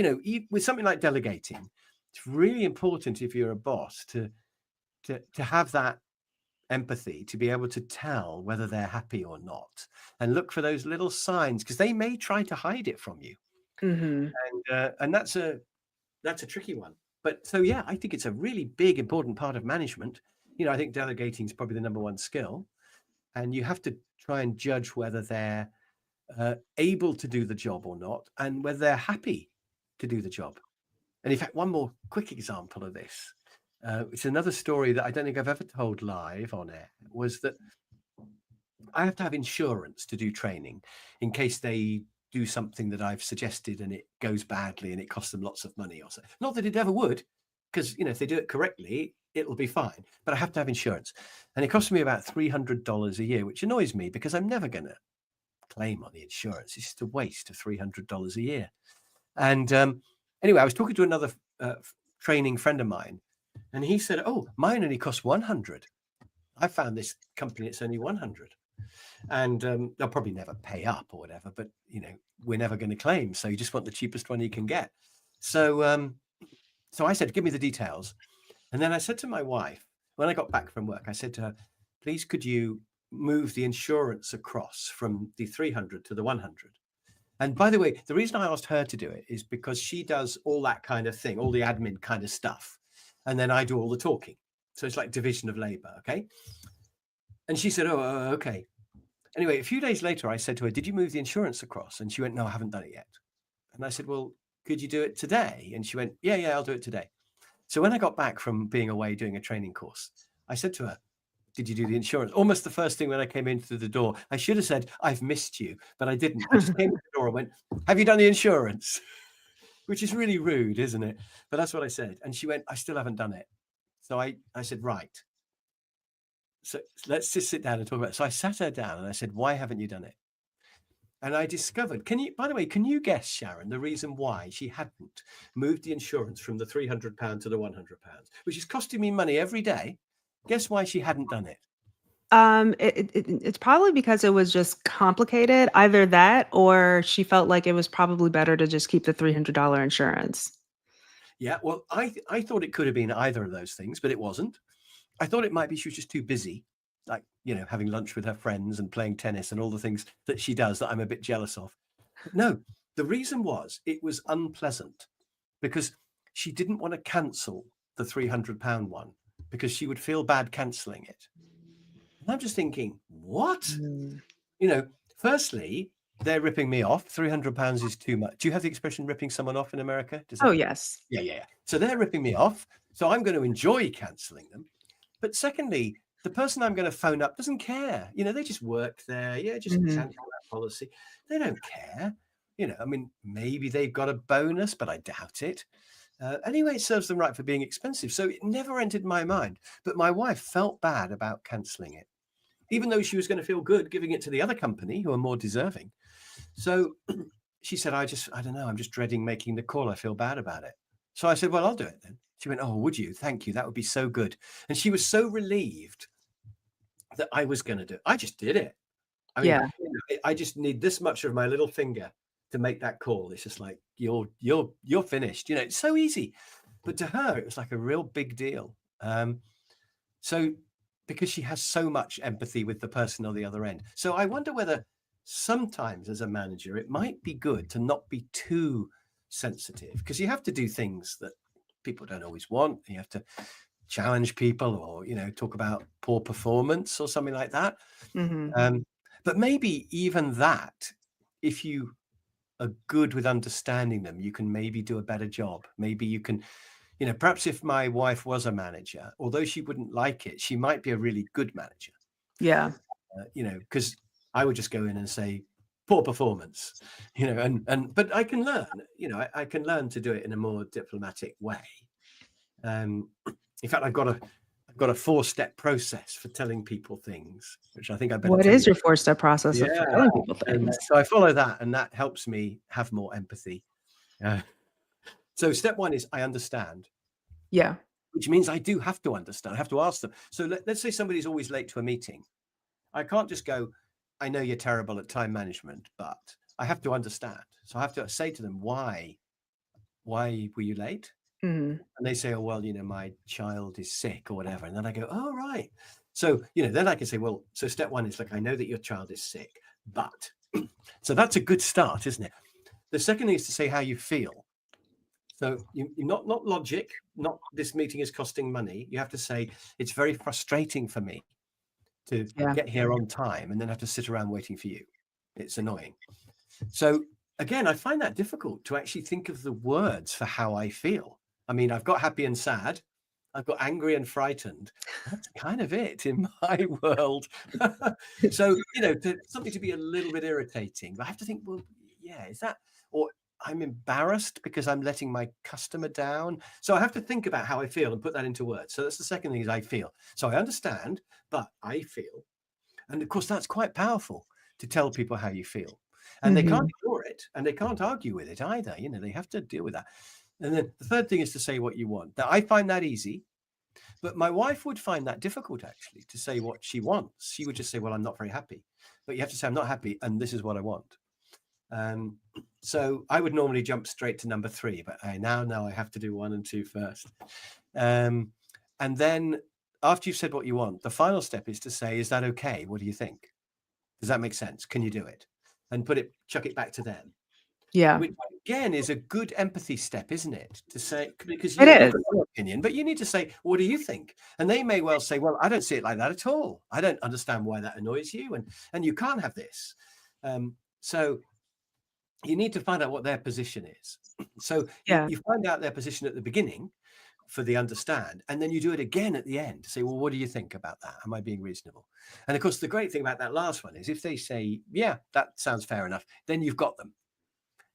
with something like delegating, it's really important if you're a boss to have that empathy, to be able to tell whether they're happy or not, and look for those little signs, because they may try to hide it from you. Mhm. And that's a tricky one. But so yeah, I think it's a really big, important part of management. I think delegating is probably the number one skill, and you have to try and judge whether they're able to do the job or not, and whether they're happy to do the job. And in fact, one more quick example of this, it's another story that I don't think I've ever told live on air, was that I have to have insurance to do training in case they do something that I've suggested and it goes badly and it costs them lots of money or so. Not that it ever would, because if they do it correctly, it'll be fine. But I have to have insurance. And it costs me about $300 a year, which annoys me because I'm never going to claim on the insurance. It's just a waste of $300 a year. And anyway, I was talking to another training friend of mine, and he said, "Oh, mine only costs 100. I found this company, it's only 100. And they'll probably never pay up or whatever, but we're never going to claim. So you just want the cheapest one you can get." So so I said, "Give me the details." And then I said to my wife, when I got back from work, I said to her, "Please, could you move the insurance across from the 300 to the 100?" And by the way, the reason I asked her to do it is because she does all that kind of thing, all the admin kind of stuff. And then I do all the talking. So it's like division of labor. Okay. And she said, "Oh, okay." Anyway, a few days later, I said to her, "Did you move the insurance across?" And she went, "No, I haven't done it yet." And I said, "Well, could you do it today?" And she went, "Yeah, I'll do it today." So when I got back from being away doing a training course, I said to her, "Did you do the insurance?" Almost the first thing when I came in through the door. I should have said, "I've missed you," but I didn't. I just came to the door and went, "Have you done the insurance?" Which is really rude, isn't it? But that's what I said. And she went, "I still haven't done it." So I said, "Right. So let's just sit down and talk about it." So I sat her down and I said, "Why haven't you done it?" And I discovered, by the way, can you guess, Sharon, the reason why she hadn't moved the insurance from the £300 to the £100, which is costing me money every day? Guess why she hadn't done it? It's probably because it was just complicated, either that or she felt like it was probably better to just keep the $300 insurance. Yeah, well, I thought it could have been either of those things, but it wasn't. I thought it might be she was just too busy, like, having lunch with her friends and playing tennis and all the things that she does that I'm a bit jealous of. But no, the reason was it was unpleasant because she didn't want to cancel the £300 one because she would feel bad cancelling it. And I'm just thinking, what? Mm. Firstly, they're ripping me off. £300 is too much. Do you have the expression ripping someone off in America? Does Oh, that? yes. Yeah. So they're ripping me off. So I'm going to enjoy cancelling them. But secondly, the person I'm going to phone up doesn't care. They just work there. Yeah, just Mhm. cancel that policy. They don't care. I mean, maybe they've got a bonus, but I doubt it. Anyway, it serves them right for being expensive. So it never entered my mind. But my wife felt bad about cancelling it, even though she was going to feel good giving it to the other company who are more deserving. So she said, I don't know, I'm just dreading making the call. I feel bad about it. So I said, well, I'll do it then. She went, "Oh, would you? Thank you. That would be so good." And she was so relieved that I was going to do it. I just did it. I mean, Yeah. I just need this much of my little finger to make that call. It's just like, you're finished. It's so easy. But to her, it was like a real big deal. So because she has so much empathy with the person on the other end. So I wonder whether sometimes as a manager, it might be good to not be too sensitive, because you have to do things that people don't always want. You have to challenge people or, talk about poor performance or something like that. Mhm. But maybe even that, if you are good with understanding them, you can maybe do a better job. Maybe you can, perhaps if my wife was a manager, although she wouldn't like it, she might be a really good manager, Yeah. because I would just go in and say, "Poor performance," but I can learn, I can learn to do it in a more diplomatic way. In fact, I've got a 4-step process for telling people things, which I think I better What tell is you. your 4-step process of Yeah. telling people And things? so I follow that, and that helps me have more empathy. Uh, so step 1 is I understand, Yeah. which means I do have to understand. I have to ask them. So let's say somebody's always late to a meeting. I can't just go, "I know you're terrible at time management," but I have to understand. So I have to say to them, why were you late? Mhm. And they say, oh, well, my child is sick or whatever. And then I go, oh, right. So, then I can say, well, so step one is, look, I know that your child is sick, but so that's a good start, isn't it? The second thing is to say how you feel. So you not logic, not this meeting is costing money. You have to say, it's very frustrating for me to Yeah. get here on time and then have to sit around waiting for you. It's annoying. So again, I find that difficult to actually think of the words for how I feel. I mean, I've got happy and sad. I've got angry and frightened. That's kind of it in my world. So, something to be a little bit irritating. But I have to think, well, yeah, is that, or I'm embarrassed because I'm letting my customer down. So I have to think about how I feel and put that into words. So that's the second thing is I feel. So I understand, but I feel. And of course, that's quite powerful to tell people how you feel. And they can't Mhm. ignore it and they can't argue with it either. They have to deal with that. And then the third thing is to say what you want. Now, I find that easy, but my wife would find that difficult actually to say what she wants. She would just say, well, I'm not very happy. But you have to say, I'm not happy and this is what I want. Um, so I would normally jump straight to number 3, but I now know I have to do 1 and 2 first. And then after you've said what you want, the final step is to say, is that okay? What do you think? Does that make sense? Can you do it? And chuck it back to them, Yeah. which again is a good empathy step, isn't it? To say, because It you've is. got your opinion, but you need to say, what do you think? And they may well say, well, I don't see it like that at all. I don't understand why that annoys you, and you can't have this. So you need to find out what their position is. So Yeah. you find out their position at the beginning for the understand, and then you do it again at the end to say, well, what do you think about that? Am I being reasonable? And of course, the great thing about that last one is if they say, yeah, that sounds fair enough, then you've got them.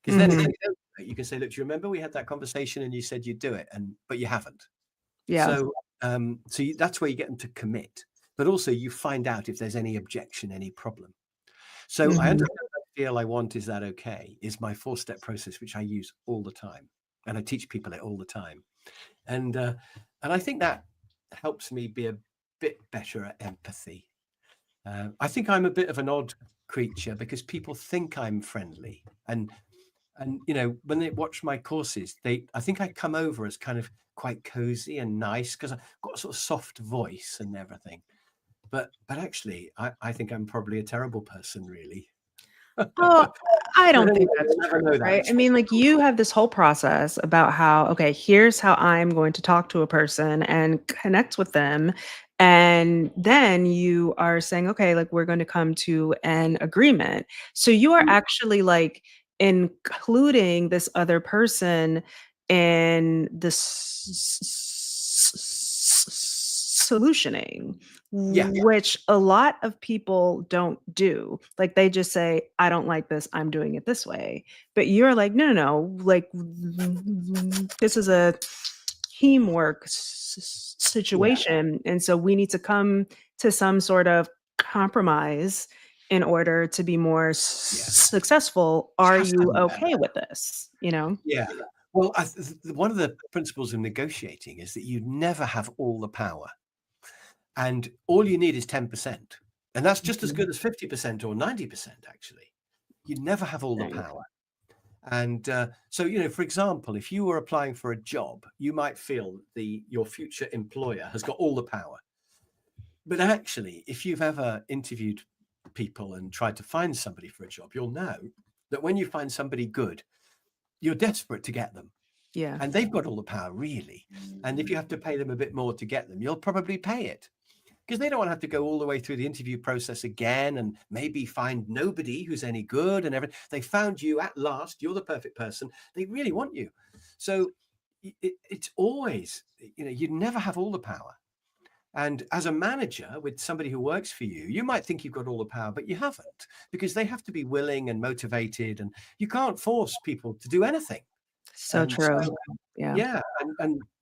Because then if Mhm. they don't, you can say, look, do you remember we had that conversation and you said you'd do it, but you haven't. Yeah. So that's where you get them to commit, but also you find out if there's any objection, any problem. So I Mhm. understand that feel I want, is that okay? Is my 4-step process, which I use all the time. And I teach people it all the time. And I think that helps me be a bit better at empathy. I think I'm a bit of an odd creature because people think I'm friendly. And when they watch my courses, I think I come over as kind of quite cozy and nice because I've got a sort of soft voice and everything. But actually, I think I'm probably a terrible person, really. Well, I But don't anyway, think that's you'll never true, know right? that. I mean, like you have this whole process about how, okay, here's how I'm going to talk to a person and connect with them. And then you are saying, okay, like we're going to come to an agreement. So you are actually like including this other person in the solutioning, Yeah, which a lot of people don't do. Like they just say, I don't like this, I'm doing it this way. But you're like, no, no, no, like this is a teamwork yeah, situation. And so we need to come to some sort of compromise in order to be more yeah. successful. It Are has to you be better. okay with this? You know? Yeah. Well, one of the principles of negotiating is that you never have all the power, and all you need is 10%, and that's just as Mhm. good as 50% or 90%. Actually, you never have all the Right. power. And so, for example, if you were applying for a job, you might feel your future employer has got all the power. But actually, if you've ever interviewed people and tried to find somebody for a job, you'll know that when you find somebody good, you're desperate to get them. Yeah. And they've got all the power, really. And if you have to pay them a bit more to get them, you'll probably pay it because they don't want to have to go all the way through the interview process again and maybe find nobody who's any good and everything. They found you at last. You're the perfect person. They really want you. So it's always, you never have all the power. And as a manager with somebody who works for you, you might think you've got all the power, but you haven't, because they have to be willing and motivated, and you can't force people to do anything. So And true. so, Yeah. yeah,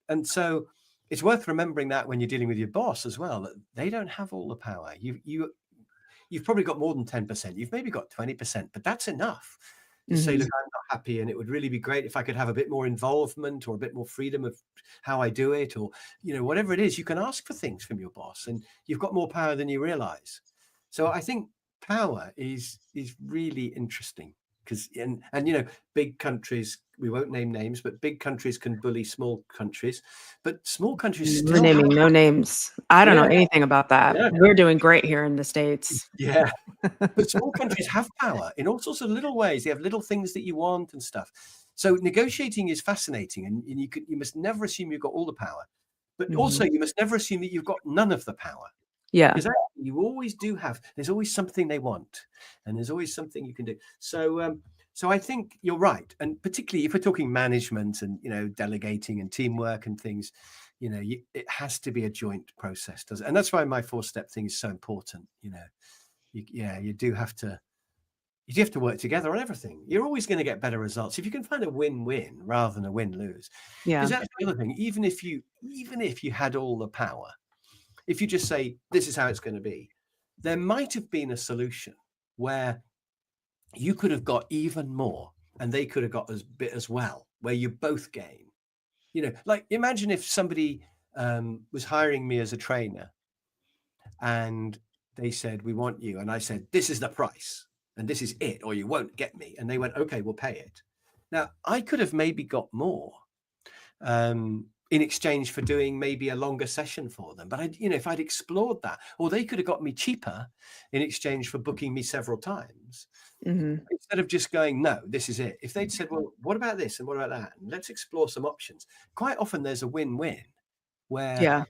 and so it's worth remembering that when you're dealing with your boss as well, that they don't have all the power. You've probably got more than 10%. You've maybe got 20%, but that's enough to say, Mhm. look, I'm not happy, and it would really be great if I could have a bit more involvement or a bit more freedom of how I do it, or whatever it is. You can ask for things from your boss, and you've got more power than you realize. So I think power is really interesting. because and you know, big countries, we won't name names, but big countries can bully small countries, but small countries We're still have, naming no names. I don't know yeah, anything about that. yeah, We're doing great here in the States. yeah. But small countries have power in all sorts of little ways. They have little things that you want and stuff. So negotiating is fascinating, and you must never assume you've got all the power, but also Mhm. you must never assume that you've got none of the power. Yeah. Because you always do have, there's always something they want, and there's always something you can do. So I think you're right, and particularly if we're talking management and delegating and teamwork and things, it has to be a joint process, does it? And that's why my 4-step thing is so important. You do have to. You do have to work together on everything. You're always going to get better results if you can find a win-win rather than a win-lose. Because Yeah. that's the other thing. Even if you had all the power, if you just say, this is how it's going to be, there might have been a solution where you could have got even more and they could have got as bit as well, where you both gain. Like imagine if somebody was hiring me as a trainer and they said, we want you. And I said, this is the price and this is it, or you won't get me. And they went, okay, we'll pay it. Now, I could have maybe got more in exchange for doing maybe a longer session for them. But if I'd explored that, or they could have got me cheaper in exchange for booking me several times, Mhm. instead of just going, no, this is it. If they'd said, well, what about this and what about that? And let's explore some options. Quite often there's a win-win where Yeah.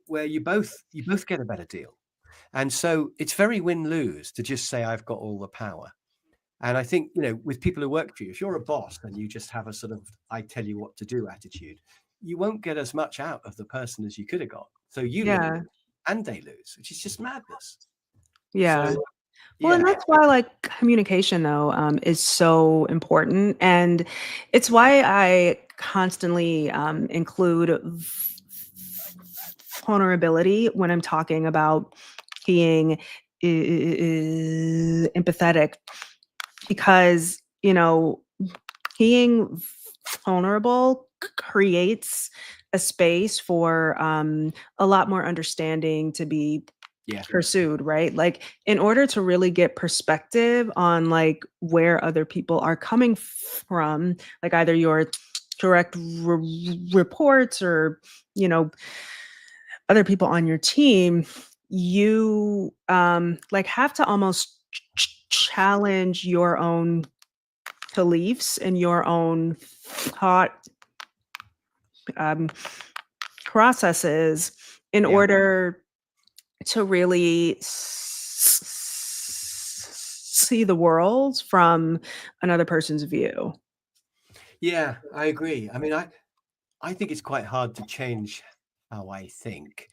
you both get a better deal. And so it's very win-lose to just say, I've got all the power. And I think, with people who work for you, if you're a boss and you just have a sort of, I tell you what to do attitude, you won't get as much out of the person as you could have got. So you lose Yeah. and they lose, which is just madness. Yeah. So, Well, and yeah, that's why, like, communication, though, is so important, and it's why I constantly, include vulnerability when I'm talking about being empathetic, because, being vulnerable creates a space for, a lot more understanding to be yeah, pursued, right? Like, in order to really get perspective on, like, where other people are coming from, like, either your direct reports or, you know, other people on your team, you, like, have to almost challenge your own beliefs and your own thought, um, processes in yeah. order to really see the world from another person's view. Yeah, I agree. I mean, I think it's quite hard to change how I think.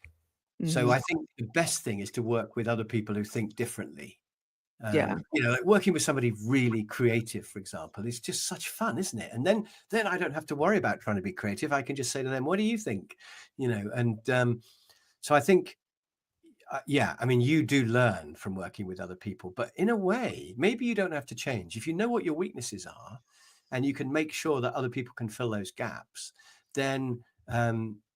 So Mhm. I think the best thing is to work with other people who think differently. Yeah. Like working with somebody really creative, for example, is just such fun, isn't it? And then I don't have to worry about trying to be creative. I can just say to them, "What do you think?" And so I think, yeah, I mean, you do learn from working with other people, but in a way, maybe you don't have to change if you know what your weaknesses are, and you can make sure that other people can fill those gaps. Then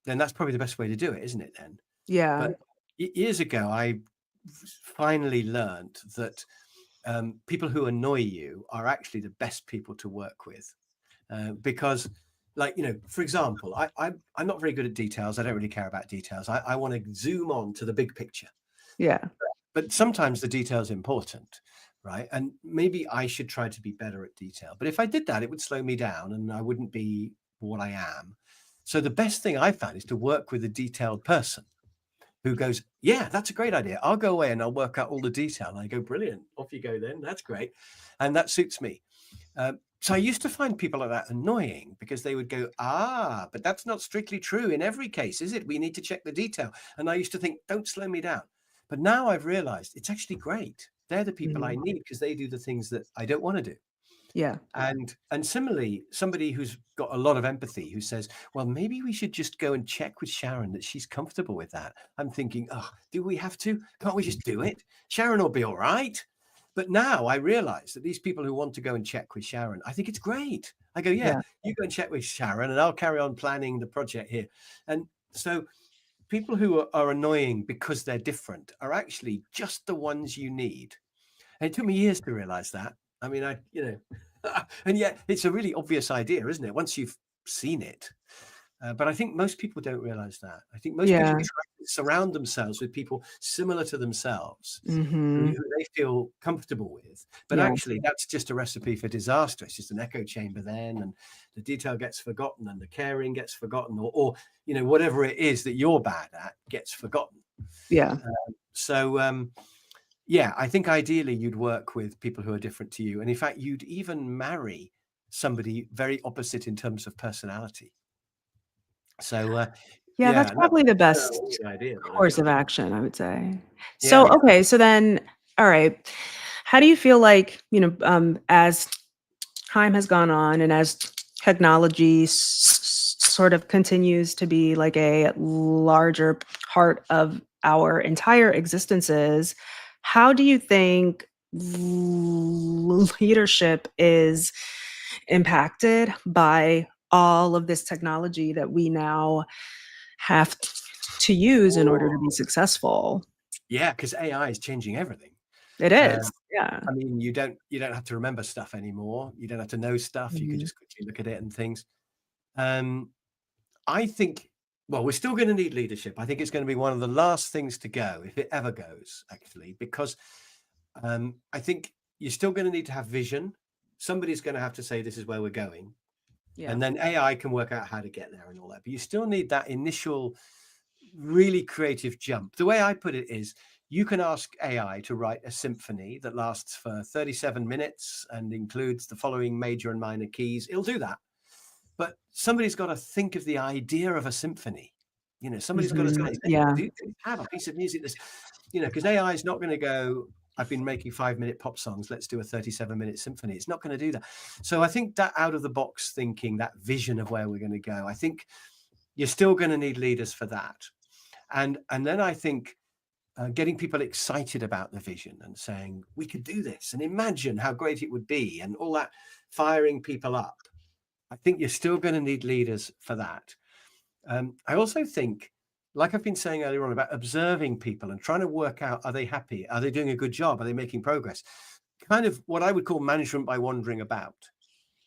that's probably the best way to do it, isn't it? Then, Yeah. but years ago, I finally learned that people who annoy you are actually the best people to work with because like for example I'm not very good at details. I don't really care about details. I want to zoom on to the big picture, Yeah. but sometimes the detail is important, right? And maybe I should try to be better at detail, but if I did that it would slow me down and I wouldn't be what I am. So the best thing I found is to work with a detailed person who goes, yeah, that's a great idea. I'll go away and I'll work out all the detail. And I go, brilliant. Off you go then. That's great. And that suits me. So I used to find people like that annoying because they would go, but that's not strictly true in every case, is it? We need to check the detail. And I used to think, don't slow me down. But now I've realized it's actually great. They're the people I Mhm. need because they do the things that I don't want to do. Yeah. And similarly, somebody who's got a lot of empathy who says, well, maybe we should just go and check with Sharon that she's comfortable with that. I'm thinking, oh, do we have to? Can't we just do it? Sharon will be all right. But now I realize that these people who want to go and check with Sharon, I think it's great. I go, yeah, Yeah. you go and check with Sharon and I'll carry on planning the project here. And so people who are annoying because they're different are actually just the ones you need. And it took me years to realize that. I mean, And yet it's a really obvious idea, isn't it? Once you've seen it. But I think most people don't realize that. I think most people Yeah. try to surround themselves with people similar to themselves Mhm. who they feel comfortable with. But Yeah. actually, that's just a recipe for disaster. It's just an echo chamber then, and the detail gets forgotten, and the caring gets forgotten, or whatever it is that you're bad at gets forgotten. Yeah. So yeah, I think ideally you'd work with people who are different to you, and in fact, you'd even marry somebody very opposite in terms of personality. So Yeah, that's yeah, that's probably the a best weird idea, but I course think of action, I would say. So, yeah. okay, so then, all right, how do you feel like, as time has gone on and as technology sort of continues to be like a larger part of our entire existences, how do you think leadership is impacted by all of this technology that we now have to use in order to be successful? Yeah, because AI is changing everything. It Uh, is. Yeah. I mean, you don't have to remember stuff anymore. You don't have to know stuff. You can Mhm. just quickly look at it and things. Um, I think, well, we're still going to need leadership. I think it's going to be one of the last things to go, if it ever goes, actually, because I think you're still going to need to have vision. Somebody's going to have to say, this is where we're going. Yeah. And then AI can work out how to get there and all that. But you still need that initial, really creative jump. The way I put it is, you can ask AI to write a symphony that lasts for 37 minutes and includes the following major and minor keys. It'll do that. But somebody's got to think of the idea of a symphony. Somebody's got to Mhm. say, let's Yeah. have a piece of music that's, because AI is not going to go, I've been making 5-minute pop songs, let's do a 37-minute symphony. It's not going to do that. So I think that out of the box thinking, that vision of where we're going to go, I think you're still going to need leaders for that. And then I think getting people excited about the vision and saying, we could do this and imagine how great it would be, and all that, firing people up. I think you're still going to need leaders for that. I also think, like I've been saying earlier on, about observing people and trying to work out, are they happy? Are they doing a good job? Are they making progress? Kind of what I would call management by wandering about,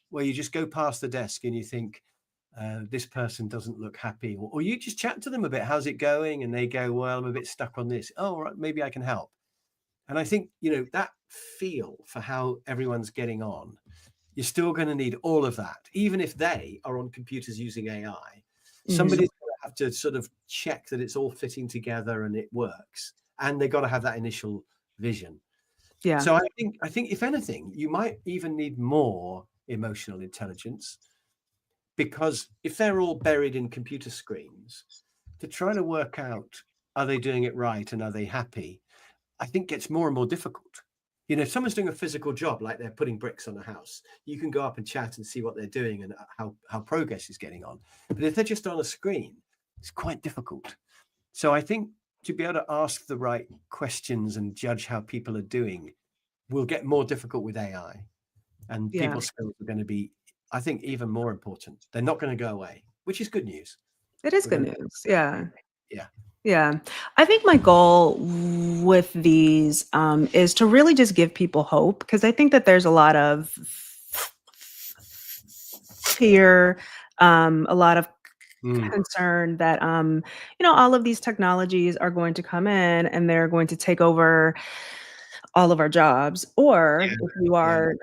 where you just go past the desk and you think, this person doesn't look happy, or you just chat to them a bit. How's it going? And they go, well, I'm a bit stuck on this. Oh, right, maybe I can help. And I think, that feel for how everyone's getting on, you're still going to need all of that. Even if they are on computers using AI, Mhm. somebody's going to have to sort of check that it's all fitting together and it works. And they've got to have that initial vision. Yeah. So I think if anything, you might even need more emotional intelligence, because if they're all buried in computer screens, to try to work out, are they doing it right and are they happy, I think gets more and more difficult. If someone's doing a physical job, like they're putting bricks on a house, you can go up and chat and see what they're doing and how progress is getting on. But if they're just on a screen, it's quite difficult. So I think to be able to ask the right questions and judge how people are doing will get more difficult with AI, and Yeah. people's skills are going to be, I think, even more important. They're not going to go away, which is good news. It is We're good going news. Yeah. to, yeah. Yeah. I think my goal with these is to really just give people hope, because I think that there's a lot of fear, a lot of Mm, concern that all of these technologies are going to come in and they're going to take over all of our jobs. Or yeah, if you yeah, are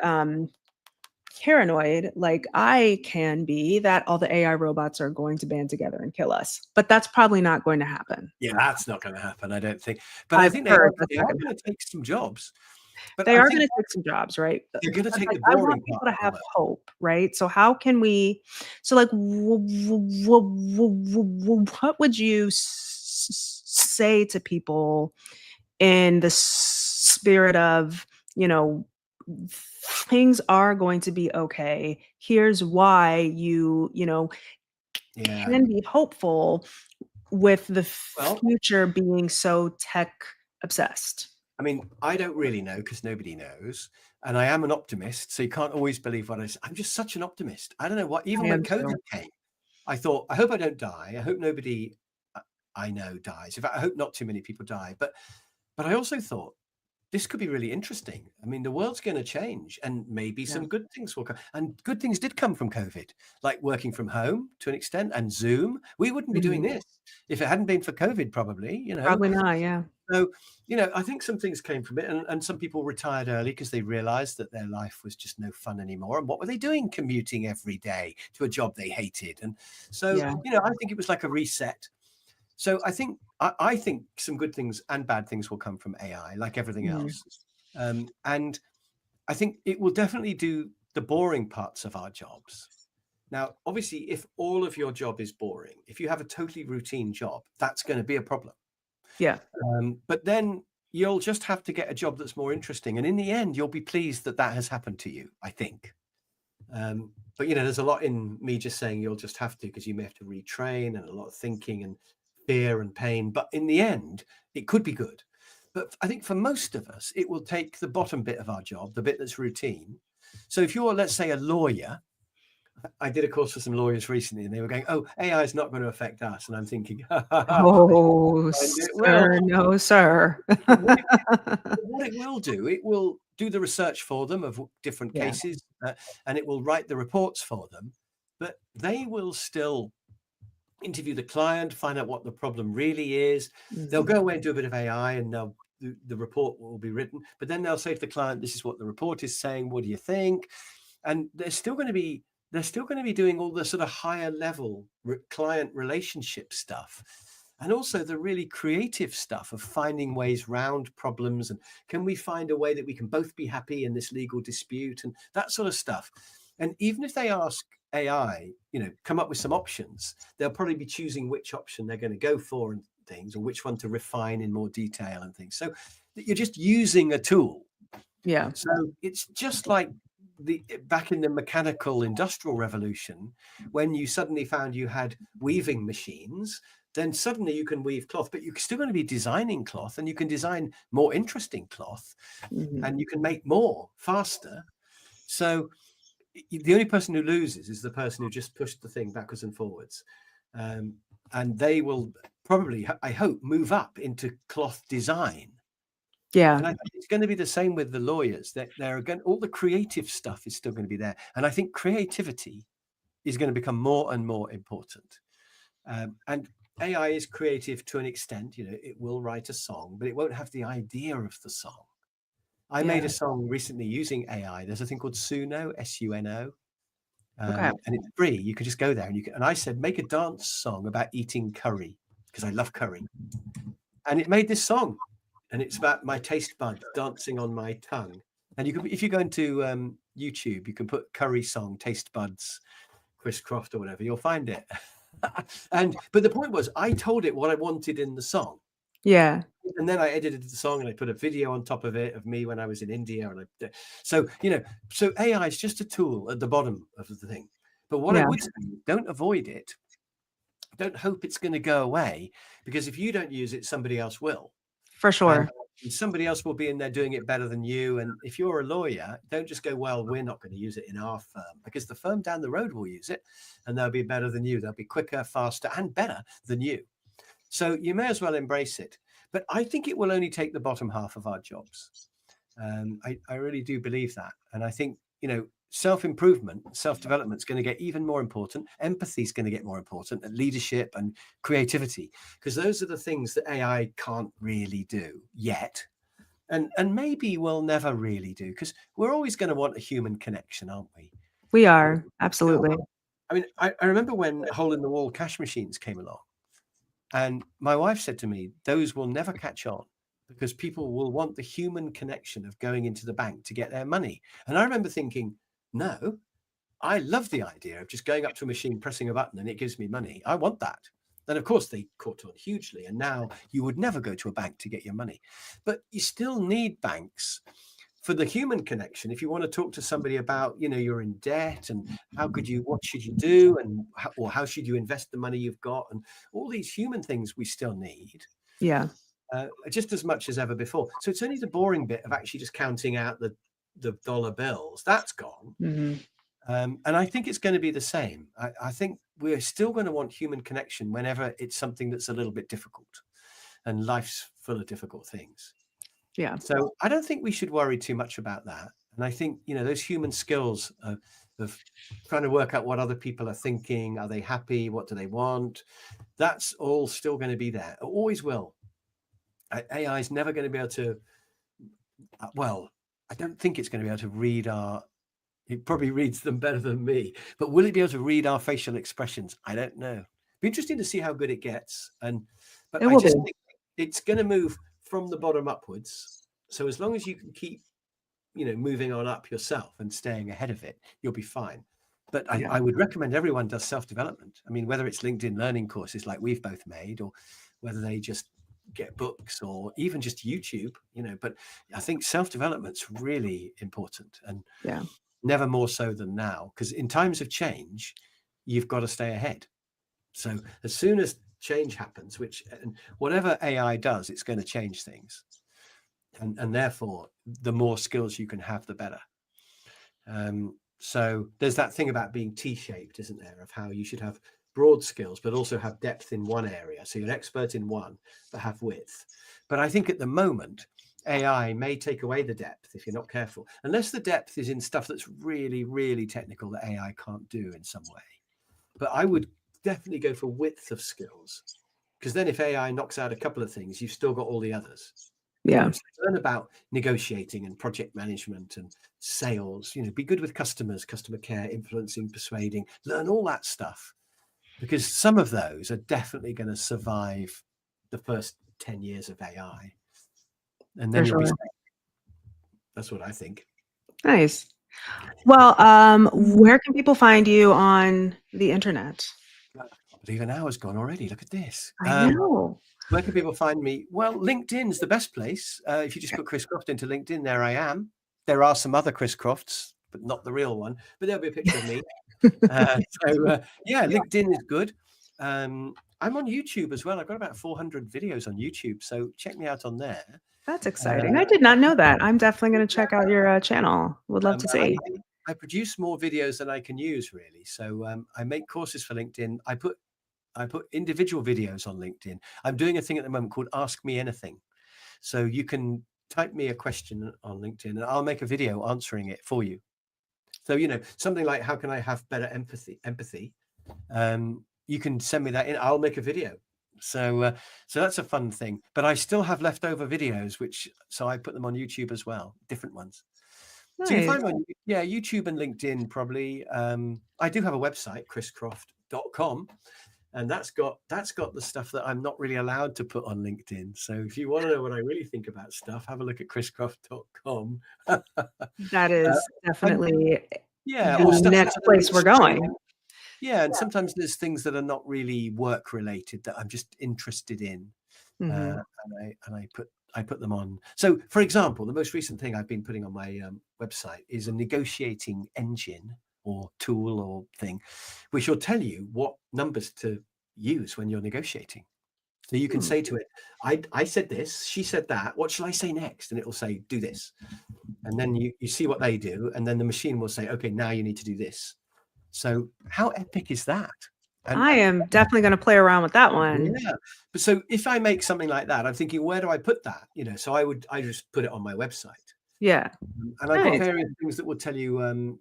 paranoid like I can be, that all the AI robots are going to band together and kill us. But that's probably not going to happen. yeah. That's not going to happen, I don't think. But I I've think they are, heard that's they not are gonna going to take some jobs. But They I are think gonna take some jobs, right? they're going to But, take like, the I want boring part people to of the have work. hope, right? So how can we like, what would you say to people in the spirit of, you know, things are going to be okay. Here's why you Yeah. can be hopeful with the Well, future being so tech obsessed. I mean, I don't really know because nobody knows. And I am an optimist. So you can't always believe what I say. I'm just such an optimist. I don't know what, I even when am COVID too. came, I thought, I hope I don't die. I hope nobody I know dies. In fact, I hope not too many people die. But I also thought, this could be really interesting. I mean, the world's going to change, and maybe Yeah. some good things will come. And good things did come from COVID, like working from home to an extent, and Zoom. We wouldn't be doing Mhm. this if it hadn't been for COVID, probably, you know. Probably not, yeah. So, you know, I think some things came from it, and some people retired early because they realized that their life was just no fun anymore. And what were they doing commuting every day to a job they hated? And so, Yeah. you know, I think it was like a reset. So I think some good things and bad things will come from AI, like everything Mhm. else. And I think it will definitely do the boring parts of our jobs. Now, obviously, if all of your job is boring, if you have a totally routine job, that's going to be a problem. Yeah. But then you'll just have to get a job that's more interesting. And in the end, you'll be pleased that that has happened to you, I think. But, you know, there's a lot in me just saying you'll just have to, because you may have to retrain and a lot of thinking and fear and pain. But in the end, it could be good. But I think for most of us, it will take the bottom bit of our job, the bit that's routine. So if you're, let's say, a lawyer, I did a course for some lawyers recently and they were going, oh, AI is not going to affect us. And I'm thinking, Oh, and it will. sir, no, sir. What it will do, it will do the research for them of different Yeah. cases, and it will write the reports for them, but they will still interview the client, find out what the problem really is. They'll Mhm. go away and do a bit of AI, and the report will be written, but then they'll say to the client, this is what the report is saying, what do you think? And they're still going to be doing all the sort of higher level client relationship stuff, and also the really creative stuff of finding ways round problems, and can we find a way that we can both be happy in this legal dispute, and that sort of stuff. And even if they ask AI, you know, come up with some options, they'll probably be choosing which option they're going to go for and things, or which one to refine in more detail and things. So you're just using a tool. Yeah. So it's just like the back in the mechanical industrial revolution, when you suddenly found you had weaving machines, then suddenly you can weave cloth, but you're still going to be designing cloth, and you can design more interesting cloth, Mhm. and you can make more faster. So the only person who loses is the person who just pushed the thing backwards and forwards. Um, and they will probably, I hope, move up into cloth design. Yeah. And I think it's going to be the same with the lawyers. That they're going, all the creative stuff is still going to be there, and I think creativity is going to become more and more important. And AI is creative to an extent. You know, it will write a song, but it won't have the idea of the song. I Yeah. made a song recently using AI. There's a thing called Suno, Suno, Okay. and it's free. You could just go there and you can. And I said, make a dance song about eating curry because I love curry, and it made this song, and it's about my taste bud dancing on my tongue. And you can, if you go into YouTube, you can put curry song taste buds, Chris Croft or whatever, you'll find it. But the point was, I told it what I wanted in the song, Yeah. and then I edited the song and I put a video on top of it of me when I was in India. And so you know, so AI is just a tool at the bottom of the thing. But what I Yeah. would say, don't avoid it. Don't hope it's going to go away, because if you don't use it, somebody else will. For And sure. somebody else will be in there doing it better than you. And if you're a lawyer, don't just go, well, we're not going to use it in our firm, because the firm down the road will use it, and they'll be better than you. They'll be quicker, faster, and better than you. So you may as well embrace it. But I think it will only take the bottom half of our jobs. I really do believe that. And I think, you know, self-improvement, self-development is going to get even more important. Empathy is going to get more important, and leadership and creativity, because those are the things that AI can't really do yet. And maybe we'll never really do, because we're always going to want a human connection, aren't we? We You know, are. still, Absolutely. I mean, I remember when hole in the wall cash machines came along, and my wife said to me, those will never catch on, because people will want the human connection of going into the bank to get their money. And I remember thinking, no, I love the idea of just going up to a machine, pressing a button, and it gives me money. I want that. Then, of course, they caught on hugely. And now you would never go to a bank to get your money. But you still need banks for the human connection. If you want to talk to somebody about, you know, you're in debt, and what should you do, and how should you invest the money you've got, and all these human things we still need, Yeah. just as much as ever before. So it's only the boring bit of actually just counting out the dollar bills that's gone. Mhm. And I think it's going to be the same. I think we're still going to want human connection whenever it's something that's a little bit difficult, and life's full of difficult things. Yeah. So I don't think we should worry too much about that. And I think, those human skills of trying to work out what other people are thinking, are they happy, what do they want, that's all still going to be there. It always will. AI is never going to be able to, well, I don't think it's going to be able to read it probably reads them better than me, but will it be able to read our facial expressions? I don't know. Be interesting to see how good it gets. But It I will be. just think it's going to move from the bottom upwards. So as long as you can keep, moving on up yourself and staying ahead of it, you'll be fine. But Yeah. I would recommend everyone does self-development. I mean, whether it's LinkedIn learning courses like we've both made, or whether they just get books, or even just YouTube, but I think self-development's really important, and Yeah. never more so than now, because in times of change, you've got to stay ahead. So as soon as change happens, and whatever AI does, it's going to change things. And therefore, the more skills you can have, the better. So there's that thing about being T-shaped, isn't there, of how you should have broad skills, but also have depth in one area. So you're an expert in one, but have width. But I think at the moment, AI may take away the depth if you're not careful, unless the depth is in stuff that's really, really technical that AI can't do in some way. But I would definitely go for width of skills, because then if AI knocks out a couple of things, you've still got all the others. Yeah. So learn about negotiating and project management and sales, be good with customers, customer care, influencing, persuading, learn all that stuff, because some of those are definitely going to survive the first 10 years of AI. And then For you'll be sure. safe. That's what I think. Nice. Well, where can people find you on the internet? I believe an hour's gone already. Look at this. I know. Where can people find me? Well, LinkedIn's the best place. If you just put Chris Croft into LinkedIn, there I am. There are some other Chris Crofts, but not the real one. But there'll be a picture of me. Yeah, LinkedIn is good. I'm on YouTube as well. I've got about 400 videos on YouTube, so check me out on there. That's exciting. I did not know that. I'm definitely going to check out your channel. Would love to see. I produce more videos than I can use, really. So I make courses for LinkedIn. I put individual videos on LinkedIn. I'm doing a thing at the moment called Ask Me Anything. So you can type me a question on LinkedIn and I'll make a video answering it for you. So, something like, how can I have better empathy? You can send me that in. I'll make a video. So that's a fun thing. But I still have leftover videos, so I put them on YouTube as well, different ones. Nice. So you find me on, YouTube and LinkedIn probably. I do have a website, chriscroft.com. And that's got the stuff that I'm not really allowed to put on LinkedIn. So if you want to know what I really think about stuff, have a look at chriscroft.com. That is definitely or the stuff next place we're going. Yeah, and sometimes there's things that are not really work related that I'm just interested in, and I put them on. So, for example, the most recent thing I've been putting on my website is a negotiating engine or tool or thing, which will tell you what numbers to use when you're negotiating. So you can say to it, I said this, she said that, what shall I say next? And it will say, do this. And then you see what they do. And then the machine will say, okay, now you need to do this. So how epic is that? And I am definitely going to play around with that one. yeah. But so if I make something like that, I'm thinking, where do I put that? So I just put it on my website. Yeah. And I've got various things that will tell you,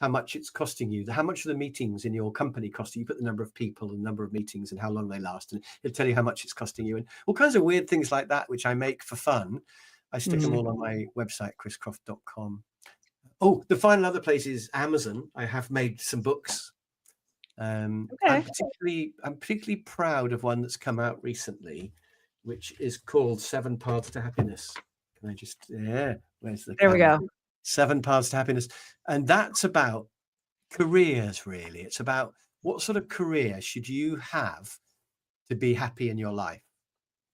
how much it's costing you, how much of the meetings in your company cost you. You put the number of people and number of meetings and how long they last, and it'll tell you how much it's costing you, and all kinds of weird things like that, which I make for fun. I stick them all on my website, chriscroft.com. Oh, the final other place is Amazon. I have made some books. I'm particularly proud of one that's come out recently, which is called 7 Paths to Happiness. Can I just, where's the There we go. 7 Paths to Happiness. And that's about careers, really. It's about what sort of career should you have to be happy in your life?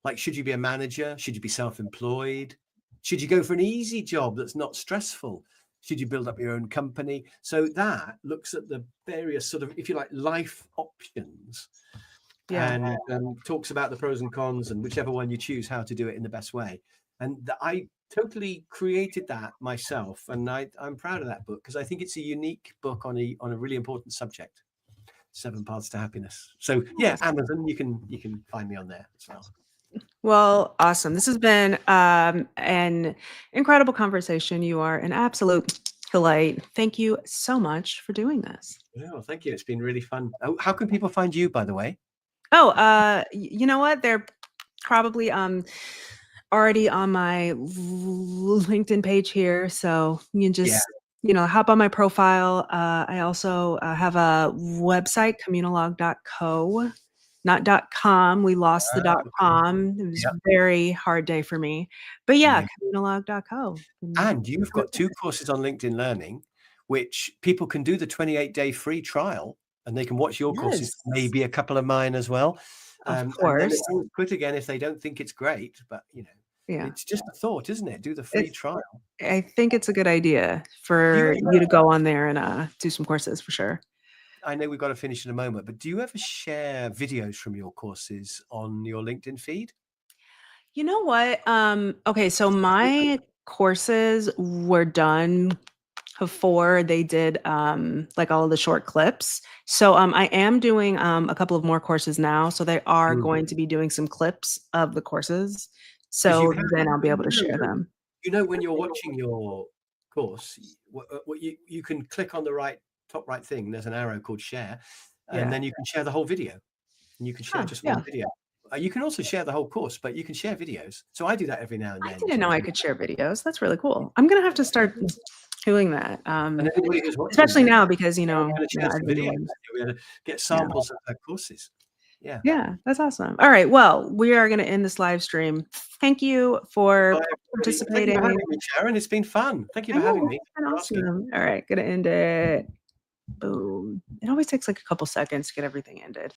Like, should you be a manager? Should you be self-employed? Should you go for an easy job that's not stressful? Should you build up your own company? So that looks at the various sort of, if you like, life options, and talks about the pros and cons and whichever one you choose, how to do it in the best way. And I totally created that myself, and I'm proud of that book because I think it's a unique book on a really important subject. 7 Paths to Happiness. So yeah, Amazon, you can find me on there as well. Well, awesome. This has been an incredible conversation. You are an absolute delight. Thank you so much for doing this. Yeah, well, thank you. It's been really fun. Oh, how can people find you, by the way? Oh, you know what? They're probably already on my LinkedIn page here, so you can Yeah. just hop on my profile. I also have a website, communalog.co, not .com. We lost the Okay. .com. It was Yeah. a very hard day for me, but yeah, Yeah. communalog.co. And you've got 2 courses on LinkedIn Learning, which people can do the 28-day free trial, and they can watch your courses, Yes, maybe a couple of mine as well. of And then they course. won't quit again if they don't think it's great. But, Yeah. it's just a thought, isn't it? Do the free It's trial. I think it's a good idea Do you for ever you to go on there and do some courses for sure. I know we've got to finish in a moment, but do you ever share videos from your courses on your LinkedIn feed? You know what? Okay, so my courses were done before they did like all of the short clips. So I am doing a couple of more courses now. So they are going to be doing some clips of the courses. Because you So can, then I'll be able to you share know, them. when you're watching your course, what you can click on the top right thing. There's an arrow called share, and Yeah. then you can share the whole video, and you can share Oh, just one yeah. video. You can also share the whole course, but you can share videos. So I do that every now and I then. didn't know I could share videos. That's really cool. I'm gonna have to start doing that. And anybody who's watching Especially this, now because I'm going to share I've some been videos. doing. You'll be able to get Yeah. samples of their courses. Yeah. Yeah, that's awesome. All right. Well, we are going to end this live stream. Thank you Bye, for everybody. Thank you for participating. having me, Sharon. It's been fun. Thank you I for having know, me. it's been For asking. awesome. All right, gonna end it. Boom. It always takes like a couple seconds to get everything ended.